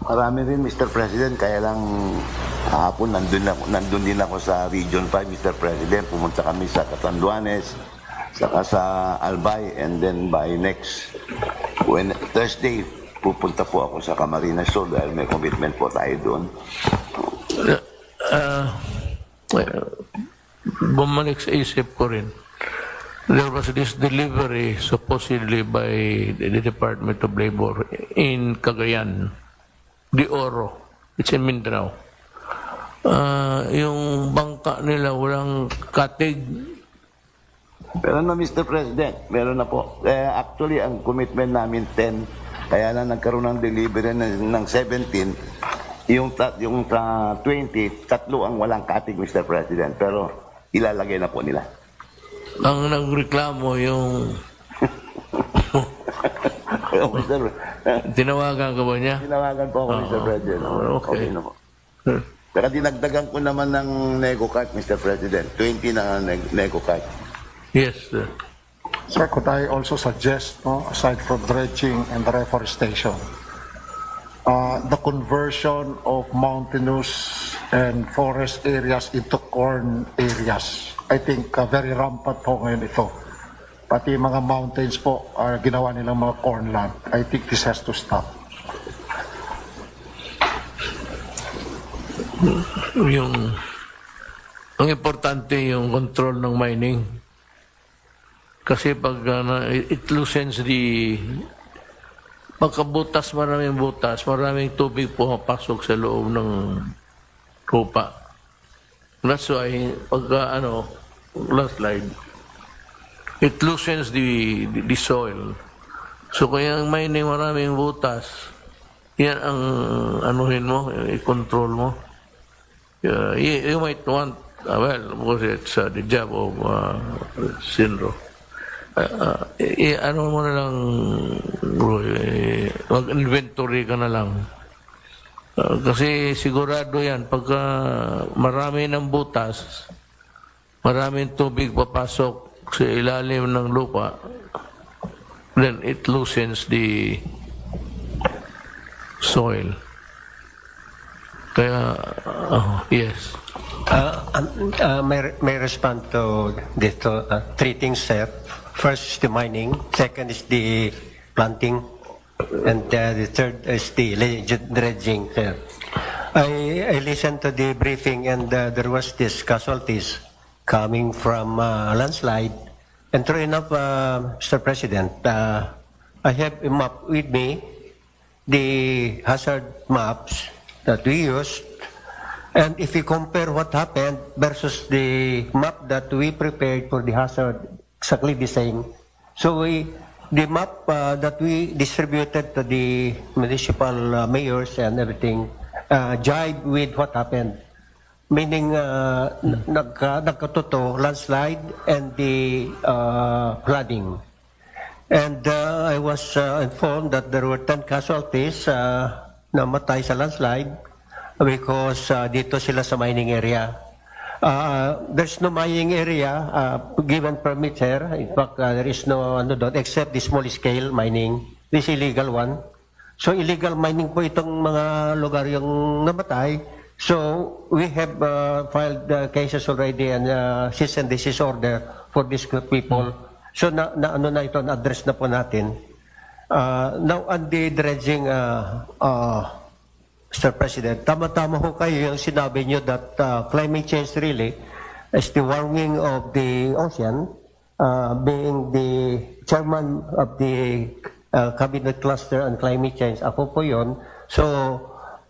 Marami rin, Mr. President, kaya lang hapon nandun din ako sa Region 5, Mr. President. Pumunta kami sa Catanduanes, saka sa Albay, and then by next Thursday, pupunta po ako sa Camarines Sur dahil may commitment po tayo doon. Bumalik sa isip ko rin. There was this delivery supposedly by the Department of Labor in Cagayan, De Oro. It's in Mindanao. Yung bangka nila walang katig. Pero na, Mr. President, meron na po. Actually, ang commitment namin 10, kaya lang nagkaroon ng delivery ng 17, yung 20, tatlo ang walang katig, Mr. President. Pero ilalagay na po nila. Ang nagreklamo yung... Tinawagan ka ba niya? Tinawagan po ako, Mr. President. Okay. Na po. Pero dinagdagan ko naman ng nego cart, Mr. President. 20 na nego cart. Yes, sir. Sir, could I also suggest, aside from dredging and reforestation, the conversion of mountainous and forest areas into corn areas? I think very rampant po ngayon ito. Pati mga mountains po are ginawa nilang mga corn land. I think this has to stop. Ang importante yung control ng mining. Kasi pag it loosens pagkabutas, maraming tubig pumapasok sa loob ng lupa. That's why, pagka landslide, it loosens the soil. So kaya ang mining maraming butas, yan ang anuhin mo, i-control mo. You might want, because it's the job of Sinro. Ano mo na lang, bro, mag-inventory ka na lang. Kasi sigurado yan, pagka marami ng butas, maraming tubig papasok sa ilalim ng lupa, then it loosens the soil. Kaya, yes. May respond to dito, three things, sir. First is the mining, second is the planting, and the third is the dredging, sir. I listened to the briefing, and there was this casualties coming from landslide. And true enough, Mr. President, I have a map with me, the hazard maps that we used, and if we compare what happened versus the map that we prepared for the hazard, exactly the same. So the map that we distributed to the municipal mayors and everything jive with what happened. Meaning nagkatuto landslide and the flooding. And I was informed that there were 10 casualties namatay sa landslide because dito sila sa mining area. There's no mining area given permit here. In fact, there is no except the small scale mining. This illegal one. So illegal mining po itong mga lugar yung namatay. So we have filed cases already and cease and desist order for these people. So na address na po natin. Now on the dredging, Mr. President, tama-tama ho kayo yung sinabi nyo that climate change really is the warming of the ocean, being the chairman of the Cabinet Cluster on Climate Change. Ako po yun. So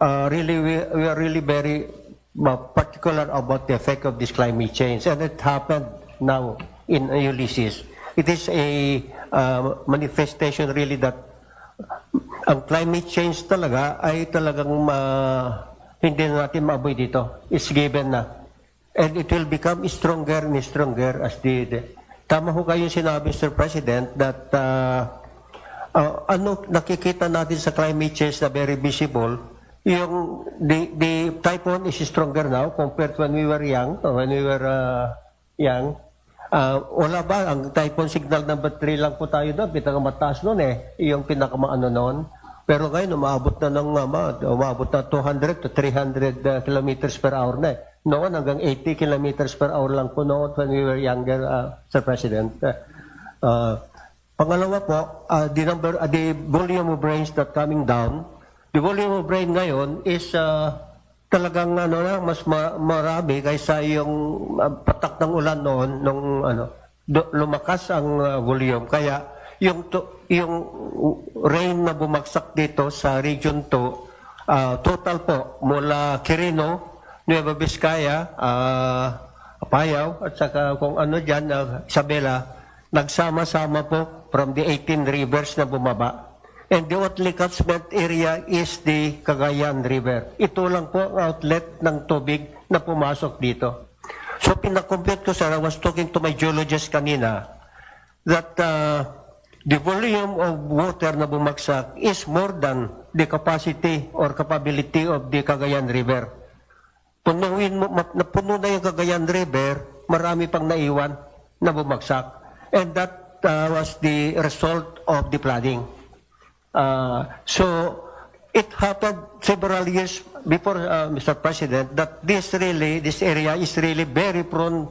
really, we are really very particular about the effect of this climate change, and it happened now in Ulysses. It is a manifestation really that ang climate change talaga ay talagang hindi na natin maaboy dito. It's given na. And it will become stronger and stronger as tama ho kayo sinabi, Mr. President, that ano nakikita natin sa climate change na very visible, yung the typhoon is stronger now compared to when we were young, young. Wala ba, ang typhoon signal number 3 lang po tayo doon, pinakamataas noon yung pinakamaano noon. Pero ngayon, umabot na 200 to 300 kilometers per hour na Noon, hanggang 80 kilometers per hour lang po noon when we were younger, Sir President. Pangalawa po, the volume of rains that coming down, the volume of rain ngayon is talagang mas marami kaysa yung patak ng ulan noon nung lumakas ang volume. Kaya yung rain na bumagsak dito sa Region 2, total po mula Quirino, Nueva Vizcaya, Apayao, at saka kung ano dyan, Isabela, nagsama-sama po from the 18 rivers na bumaba. And the only catchment area is the Cagayan River. Ito lang po ang outlet ng tubig na pumasok dito. So pinakompute ko, sir, I was talking to my geologist kanina, that the volume of water na bumagsak is more than the capacity or capability of the Cagayan River. Napuno na yung Cagayan River, marami pang naiwan na bumagsak. And that was the result of the flooding. So it happened several years before, Mr. President, that this area is really very prone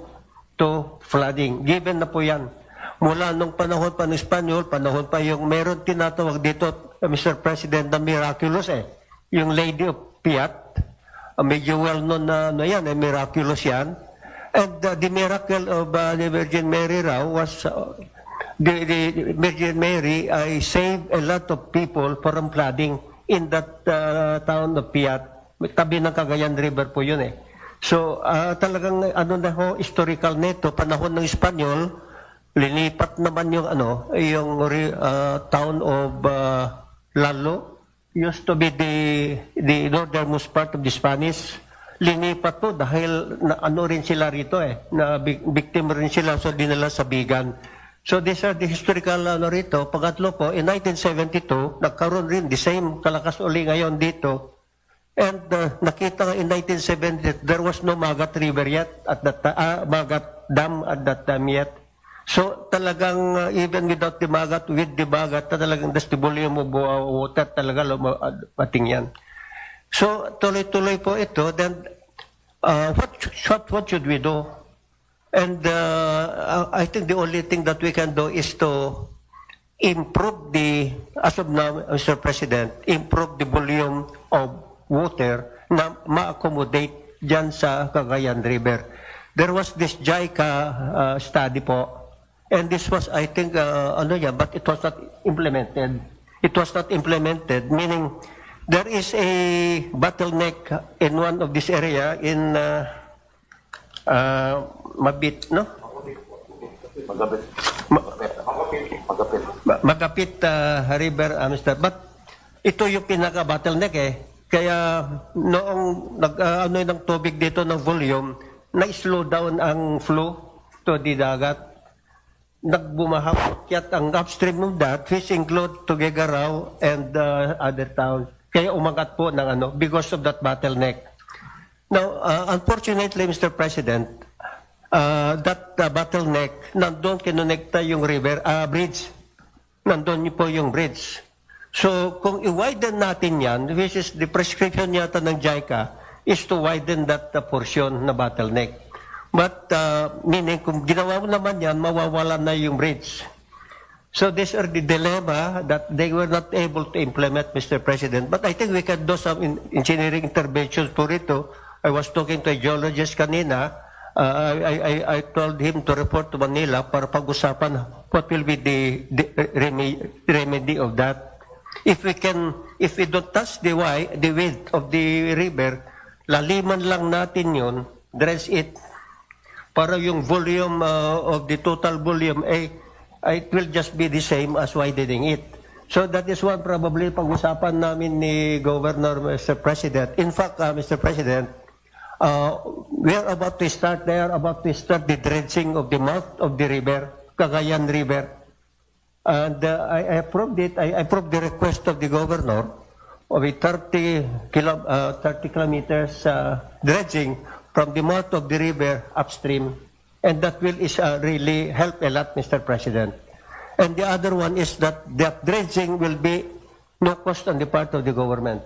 to flooding. Given na po yan. Mula nung panahon pa ng Espanyol, panahon pa yung meron tinatawag dito, Mr. President, na miraculous yung Lady of Piat. Medyo well-known na yan, miraculous yan. And the miracle of the Virgin Mary raw was, the Virgin Mary saved a lot of people from flooding in that town of Piat. Tabi ng Cagayan River po yun So, talagang historical nito, panahon ng Espanyol, linipat naman yung town of Lalo, used to be the northernmost part of the Spanish. Linipat po dahil rin sila rito na biktima rin sila, so dinala sa Bigan. So these are the historical rito. Pangatlo po, in 1972, nagkaroon rin the same kalakas uli ngayon dito. And nakita nga in 1970, there was no Magat River yet, Magat Dam at that time yet. So talagang even without the Magat, with the Magat, talagang the volume of water talaga lumating yan. So tuloy-tuloy po ito. Then what should we do? And I think the only thing that we can do is to improve as of now, Mr. President, improve the volume of water na ma-accommodate dyan sa Cagayan River. There was this JICA study po. And this was, I think, but it was not implemented. It was not implemented, meaning there is a bottleneck in one of this area in Mabit, no? Magapit River, Mr. But ito yung pinaka-bottleneck Kaya noong ng tubig dito ng volume, na-slow down ang flow to the dagat. Nagbumahapot ang upstream of that, which include Tuguegarao and other towns. Kaya umangat po ng because of that bottleneck. Now, unfortunately, Mr. President, that bottleneck, nandun kinonekta yung river, bridge. Nandun po yung bridge. So, kung i-widen natin yan, which is the prescription yata ng JICA, is to widen that portion na bottleneck. But, meaning, kung ginawa mo naman yan, mawawala na yung bridge. So, these are the dilemma that they were not able to implement, Mr. President. But I think we can do some engineering interventions for ito. I was talking to a geologist kanina. I told him to report to Manila para pag-usapan what will be the remedy of that. If we don't touch the width of the river, laliman lang natin yun, dredge it, para yung volume of the total volume, it will just be the same as widening it. So that is one probably pag-usapan namin ni Governor, Mr. President. In fact, Mr. President, they are about to start the dredging of the mouth of the river, Cagayan River. And I approved it. I approved the request of the governor of a 30 kilometers dredging from the mouth of the river upstream. And that will really help a lot, Mr. President. And the other one is that dredging will be no cost on the part of the government.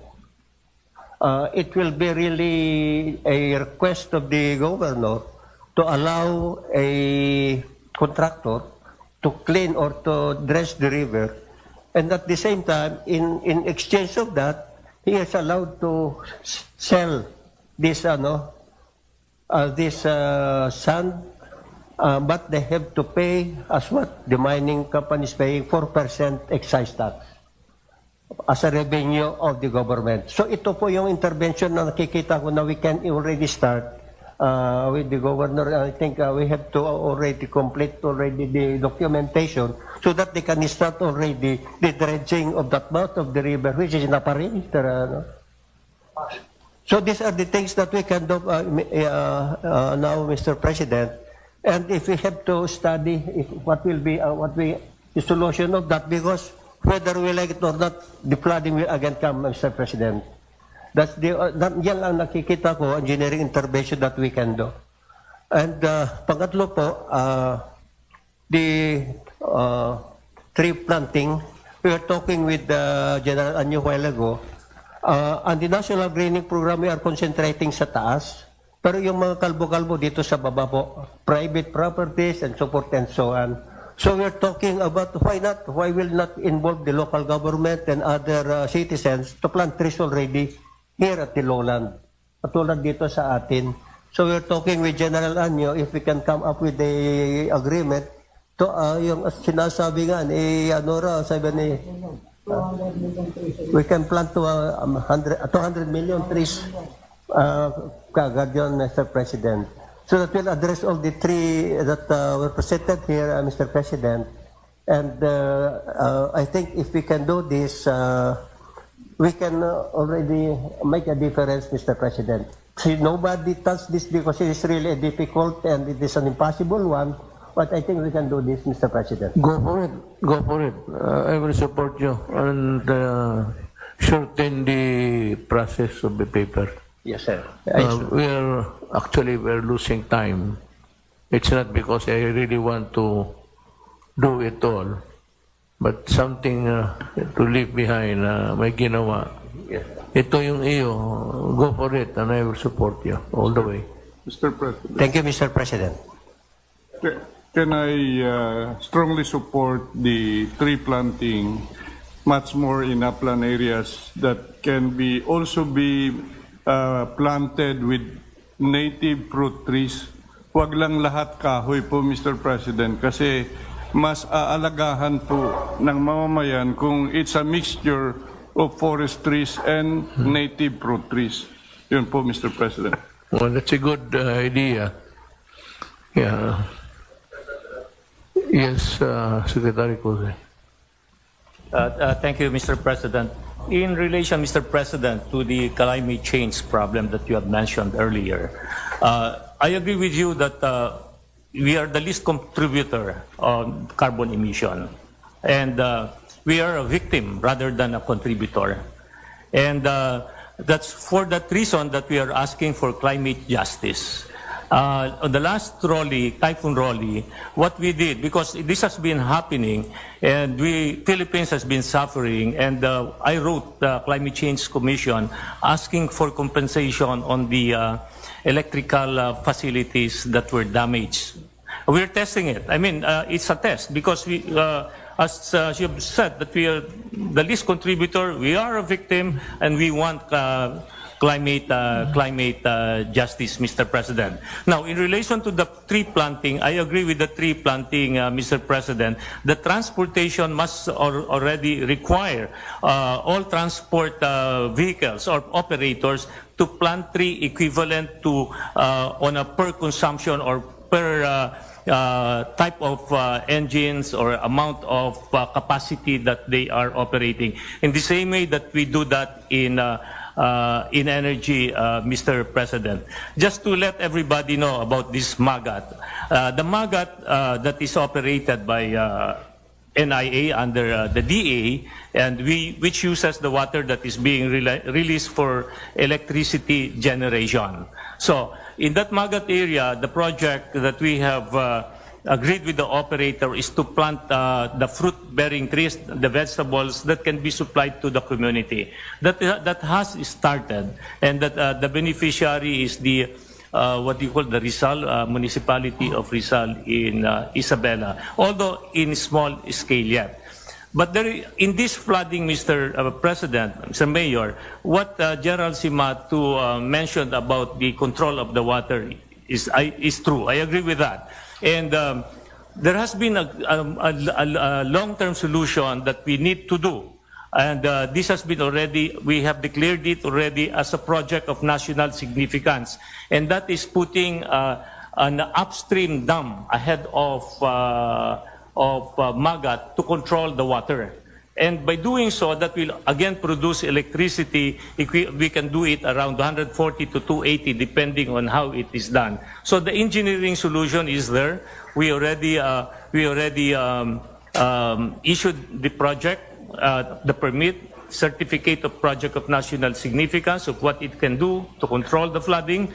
It will be really a request of the governor to allow a contractor to clean or to dredge the river. And at the same time, in exchange of that, he is allowed to sell this, sand, but they have to pay as what the mining company is paying, 4% excise tax as a revenue of the government. So ito po yung intervention na nakikita ko na we can already start with the governor. I think we have to already complete the documentation so that they can start already the dredging of that mouth of the river, which is Naparin. So these are the things that we can do now, Mr. President. And if we have to study what will be the solution of that, because whether we like it or not, the flooding will again come, Mr. President. Yan ang nakikita ko, engineering intervention that we can do. And pangatlo po, the tree planting, we were talking with General Anyo a while ago, on the National Greening Program, we are concentrating sa taas, pero yung mga kalbo-kalbo dito sa baba po, private properties and so forth and so on. So we're talking about why will not involve the local government and other citizens to plant trees already here at the lowland, patulad dito sa atin. So we're talking with General Anyo if we can come up with a agreement to yung sinasabi nga sabi ni we can plant to 200 million trees kagad yun, Mr. President. So that will address all the three that were presented here, Mr. President. And I think if we can do this, we can already make a difference, Mr. President. See, nobody touched this because it is really a difficult and it is an impossible one. But I think we can do this, Mr. President. Go for it. Go for it. I will support you and shorten the process of the paper. Yes, sir. We're losing time. It's not because I really want to do it all, but something to leave behind, may ginawa. Yes. Ito yung iyo. Go for it, and I will support you all the way. Mr. President. Thank you, Mr. President. Can I strongly support the tree planting much more in upland areas that can also be planted with native fruit trees. Huwag lang lahat kahoy po, Mr. President, kasi mas aalagahan po ng mamamayan kung it's a mixture of forest trees and native fruit trees. Yun po, Mr. President. Well, that's a good idea. Yeah. Yes, Secretary Jose. Thank you, Mr. President. In relation, Mr. President, to the climate change problem that you have mentioned earlier, I agree with you that we are the least contributor on carbon emission. And we are a victim rather than a contributor. And that's for that reason that we are asking for climate justice. On the last Typhoon Rolly, what we did, because this has been happening, and Philippines has been suffering, and I wrote the Climate Change Commission asking for compensation on the electrical facilities that were damaged. We're testing it. I mean, it's a test, because we, as you have said, that we are the least contributor, we are a victim, and we want climate justice, Mr. President. Now, in relation to the tree planting, I agree with the tree planting, Mr. President. The transportation must already require all transport vehicles or operators to plant tree equivalent to on a per consumption or per type of engines or amount of capacity that they are operating. In the same way that we do that in energy, Mr. President. Just to let everybody know about this MAGAT. The MAGAT that is operated by NIA under the DA, and which uses the water that is being released for electricity generation. So in that MAGAT area, the project that we have agreed with the operator is to plant the fruit-bearing trees, the vegetables that can be supplied to the community. That has started, and that the beneficiary is the what you call the Rizal municipality of Rizal in Isabela, although in small scale yet. But in this flooding, Mr. President, Mr. Mayor, what General Simatu mentioned about the control of the water is true. I agree with that. And there has been a long-term solution that we need to do. And this has been already, we have declared it already as a project of national significance. And that is putting an upstream dam ahead of MAGAT to control the water. And by doing so, that will again produce electricity. We can do it around 140 to 280, depending on how it is done. So the engineering solution is there. We already issued the project, the permit, certificate of project of national significance of what it can do to control the flooding.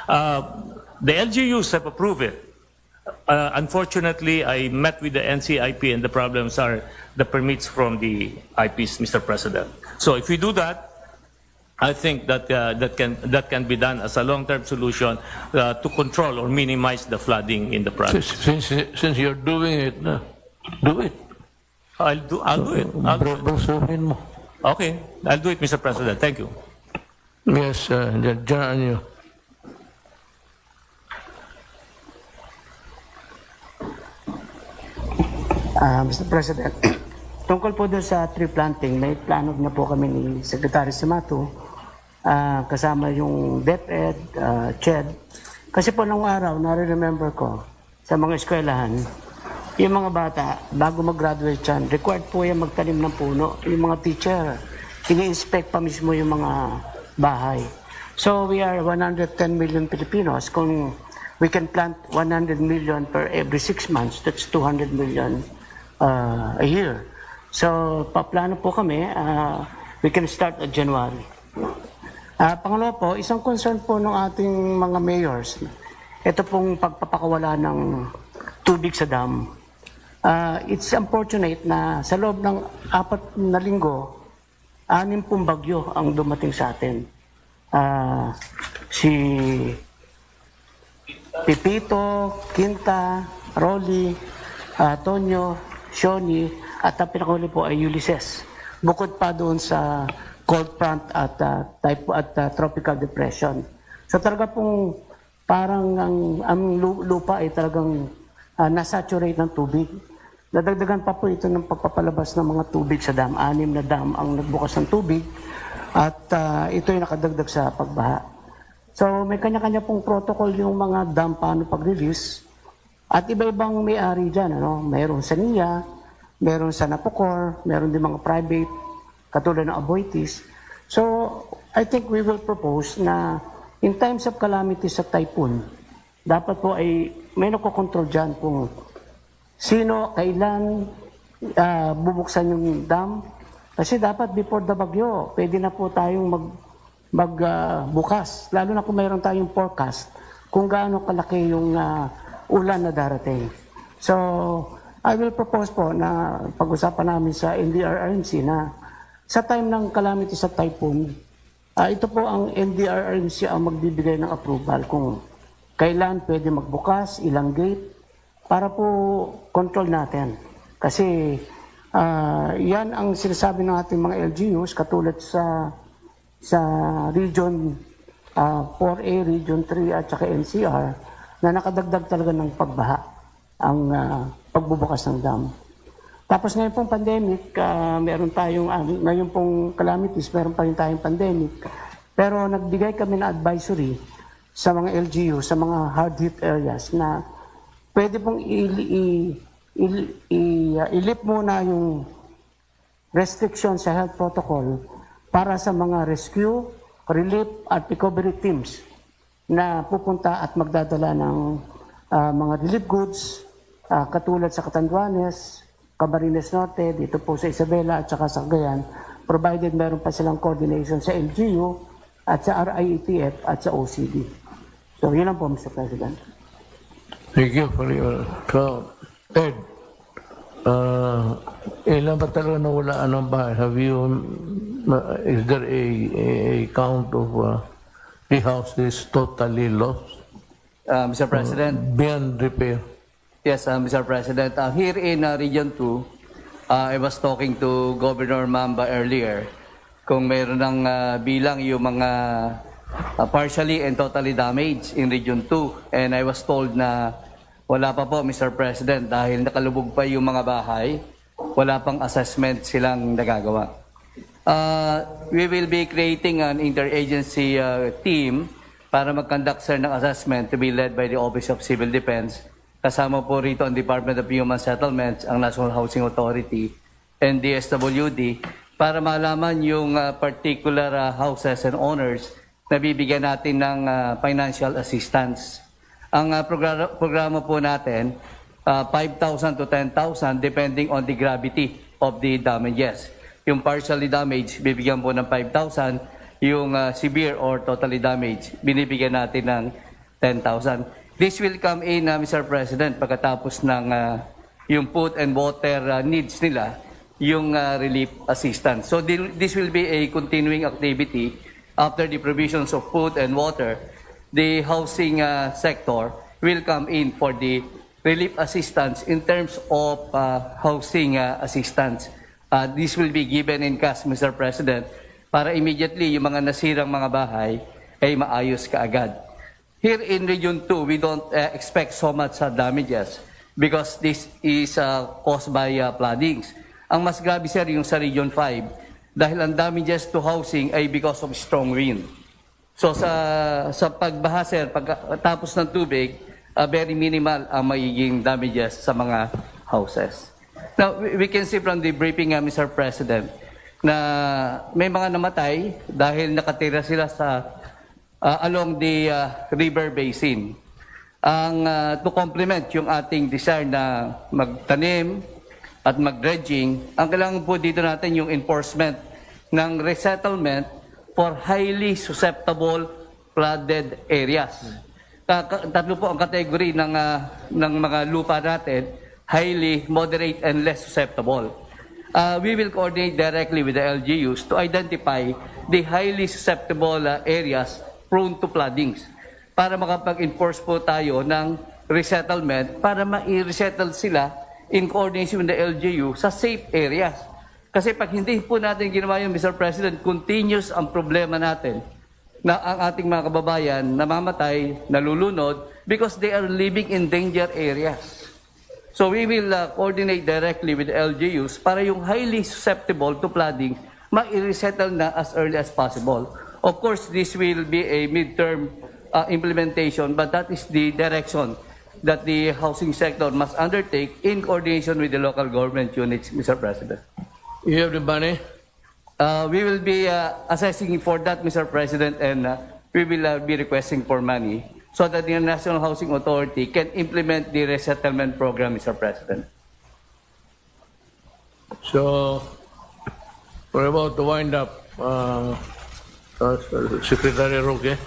The LGUs have approved it. Unfortunately, I met with the NCIP, and the problems are the permits from the IPs, Mr. President. So if we do that, I think that that can be done as a long-term solution to control or minimize the flooding in the province. Since you're doing it, do it. I'll do it. Okay, I'll do it, Mr. President. Thank you. Yes, General. Mr. President, tungkol po doon sa tree planting, may plano na po kami ni Secretary Simatu, kasama yung DepEd, CHED. Kasi po nung araw, nare-remember ko, sa mga eskwelahan, yung mga bata, bago mag-graduate yan, required po yan magtanim ng puno. Yung mga teacher, ini-inspect pa mismo yung mga bahay. So we are 110 million Filipinos. Kung we can plant 100 million per every 6 months, that's 200 million a year. So, paplano po kami, we can start at January. Pangalawa po, isang concern po ng ating mga mayors, ito pong pagpapakawala ng tubig sa dam. It's unfortunate na sa loob ng 4 na linggo, 6 pong bagyo ang dumating sa atin. Si Pipito, Quinta, Rolly, Tonyo, Shoni, at ang pinakahuli po ay Ulysses. Bukod pa doon sa cold front at tropical depression. So talaga pong parang ang lupa ay talagang nasaturate ng tubig. Nadagdagan pa po ito ng pagpapalabas ng mga tubig sa dam. 6 na dam ang nagbukas ng tubig at ito ay nakadagdag sa pagbaha. So may kanya-kanya pong protocol yung mga dam paano pag-release. At iba-ibang may-ari dyan, ano? Mayroon sa NIA, mayroon sa Napocor, mayroon din mga private, katulad ng Aboitiz. So, I think we will propose na in times of calamity sa typhoon, dapat po ay may nakokontrol dyan kung sino, kailan bubuksan yung dam. Kasi dapat before the bagyo, pwede na po tayong magbukas. Lalo na kung mayroon tayong forecast kung gaano kalaki yung ulan na darating. So, I will propose po na pag-usapan namin sa NDRRMC na sa time ng calamity sa typhoon, ito po ang NDRRMC ang magbibigay ng approval kung kailan pwede magbukas, ilang gate, para po control natin. Kasi yan ang sinasabi ng ating mga LGUs, katulad sa sa Region 4A, Region 3 at saka NCR na nakadagdag talaga ng pagbaha ang pagbubukas ng dam. Tapos ngayon pong pandemic, meron tayong, ngayon pong calamities, meron pa rin tayong pandemic. Pero nagbigay kami na advisory sa mga LGU, sa mga hard-hit areas na pwede pong ilip muna yung restriction sa health protocol para sa mga rescue, relief at recovery teams na pupunta at magdadala ng mga relief goods katulad sa Catanduanes, Camarines Norte, dito po sa Isabela at saka sa Cagayan, provided meron pa silang coordination sa LGU at sa RIETF at sa OCD. So yun lang po, Mr. President. Thank you for your... So, Ed, ilan ba talaga nawalaan ng bahay? Have you... is there a count of the houses totally lost? Mr. President. Beyond repair. Yes, Mr. President. Here in Region 2, I was talking to Governor Mamba earlier kung mayroon ng bilang yung mga partially and totally damaged in Region 2. And I was told na wala pa po, Mr. President, dahil nakalubog pa yung mga bahay, wala pang assessment silang nagagawa. We will be creating an interagency team para mag-conduct sir ng assessment to be led by the Office of Civil Defense. Kasama po rito ang Department of Human Settlements, ang National Housing Authority, and DSWD para malaman yung particular houses and owners na bibigyan natin ng financial assistance. Ang programa po natin, 5,000 to 10,000 depending on the gravity of the damages. Yung partially damaged, bibigyan po ng 5,000. Yung severe or totally damaged, binibigyan natin ng 10,000. This will come in, Mr. President, pagkatapos ng yung food and water needs nila, yung relief assistance. So this will be a continuing activity after the provisions of food and water. The housing sector will come in for the relief assistance in terms of housing assistance. This will be given in cash, Mr. President, para immediately yung mga nasirang mga bahay ay maayos kaagad. Here in Region 2, we don't expect so much damages because this is caused by floodings. Ang mas grabe, sir, yung sa Region 5 dahil ang damages to housing ay because of strong wind. So sa pagbaha, sir, pagkatapos ng tubig, very minimal ang magiging damages sa mga houses. Now, we can see from the briefing, Mr. President, na may mga namatay dahil nakatira sila sa along the river basin. To complement yung ating desire na magtanim at mag-dredging, ang kailangan po dito natin yung enforcement ng resettlement for highly susceptible flooded areas. Tatlo po ang category ng mga lupa natin, highly, moderate, and less susceptible. We will coordinate directly with the LGUs to identify the highly susceptible areas prone to floodings para makapag-enforce po tayo ng resettlement para ma-resettle sila in coordination with the LGU sa safe areas. Kasi pag hindi po natin ginawa yun, Mr. President, continuous ang problema natin na ang ating mga kababayan namamatay, nalulunod because they are living in danger areas. So we will coordinate directly with the LGUs para yung highly susceptible to flooding ma-resettle na as early as possible. Of course, this will be a midterm implementation, but that is the direction that the housing sector must undertake in coordination with the local government units, Mr. President. You have the money? We will be assessing for that, Mr. President, and we will be requesting for money so that the National Housing Authority can implement the resettlement program, Mr. President. So, we're about to wind up. Secretary Roque.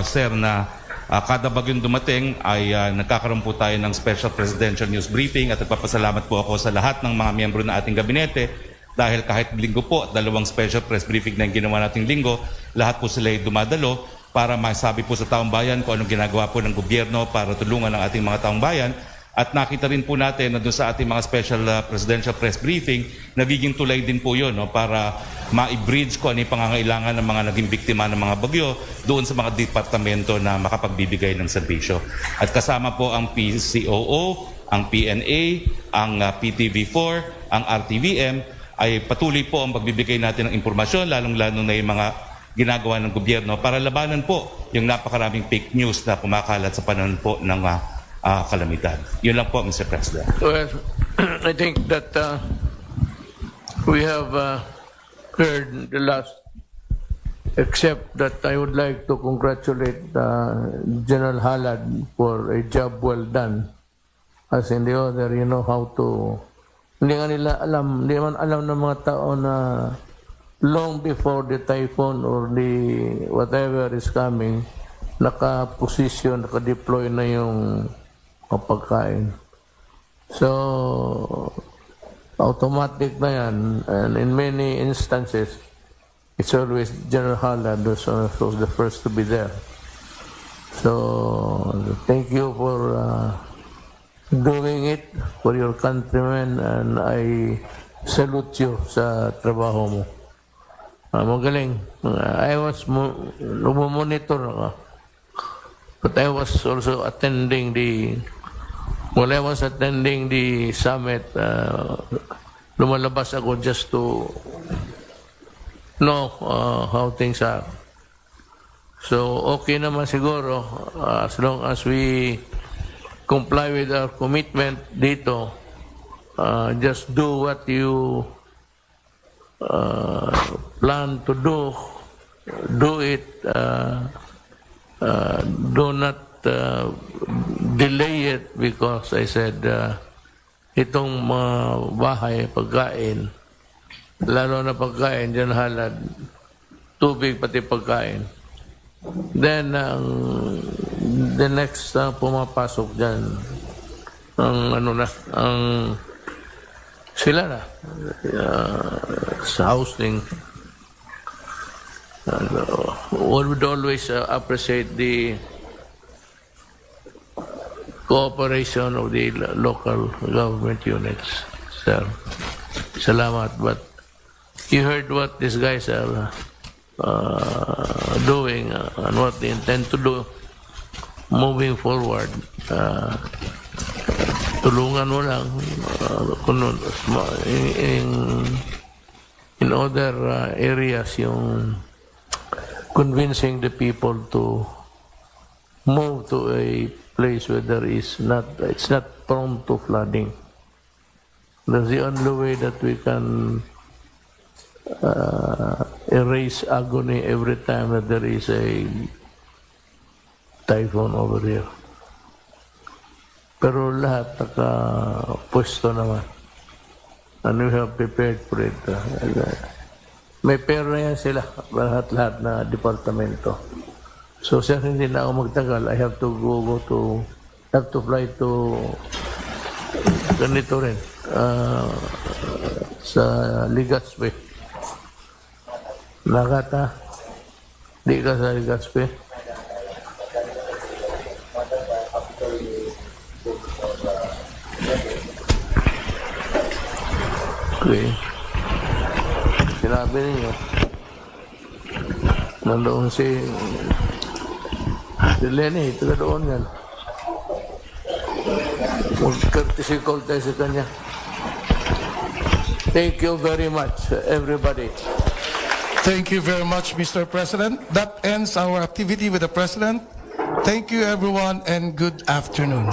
Sir, na kada bagyong dumating ay nagkakaroon po tayo ng special presidential news briefing at nagpapasalamat po ako sa lahat ng mga miyembro ng ating gabinete dahil kahit linggo po, 2 special press briefing na ginawa nating linggo, lahat po sila ay dumadalo para masabi po sa taong bayan kung anong ginagawa po ng gobyerno para tulungan ang ating mga taong bayan At nakita rin po natin na doon sa ating mga special presidential press briefing, nagiging tulay din po yun, no, para ma-bridge ko ano yung pangangailangan ng mga naging biktima ng mga bagyo doon sa mga departamento na makapagbibigay ng serbisyo. At kasama po ang PCOO, ang PNA, ang PTV4, ang RTVM, ay patuloy po ang pagbibigay natin ng impormasyon, lalong-lalo na yung mga ginagawa ng gobyerno para labanan po yung napakaraming fake news na kumakalat sa panahon po ng kalamidad. Yun lang po, Mr. President. Well, I think that we have heard the last, except that I would like to congratulate General Halad for a job well done. As in the other, you know how to, hindi man alam ng mga tao na long before the typhoon or the whatever is coming, naka-position, naka-deploy na yung pagkain. So, automatic na yan. And in many instances, it's always General Halad who's the first to be there. So, thank you for doing it for your countrymen, and I salute you sa trabaho mo. Magaling. I was monitor ako. But I was also attending while I was attending the summit, lumalabas ako just to know how things are. So, okay naman siguro as long as we comply with our commitment dito. Just do what you plan to do. Do it. Do not delay it, because I said itong mga bahay, pagkain, lalo na pagkain, dyan halad, tubig pati pagkain. Then, the next pumapasok dyan, sila na, sa housing. One would always appreciate the cooperation of the local government units, sir. Salamat. But you heard what these guys are doing and what they intend to do moving forward. Tulungan mo lang in other areas yung convincing the people to move to a place where it's not prone to flooding. That's the only way that we can erase agony every time that there is a typhoon over here. Pero lahat naka-pwesto naman. And we have prepared for it. May pera yan sila, lahat na departamento. So, sir, hindi na ako magtagal. I have to fly to ganito rin, sa Legazpi. Nakata, di ka sa Legazpi? Okay. Sinabi ninyo, nandoon si Lenny, taga doon yan. Mag-courtesy call tayo sa kanya. Thank you very much, everybody. Thank you very much, Mr. President. That ends our activity with the President. Thank you, everyone, and good afternoon.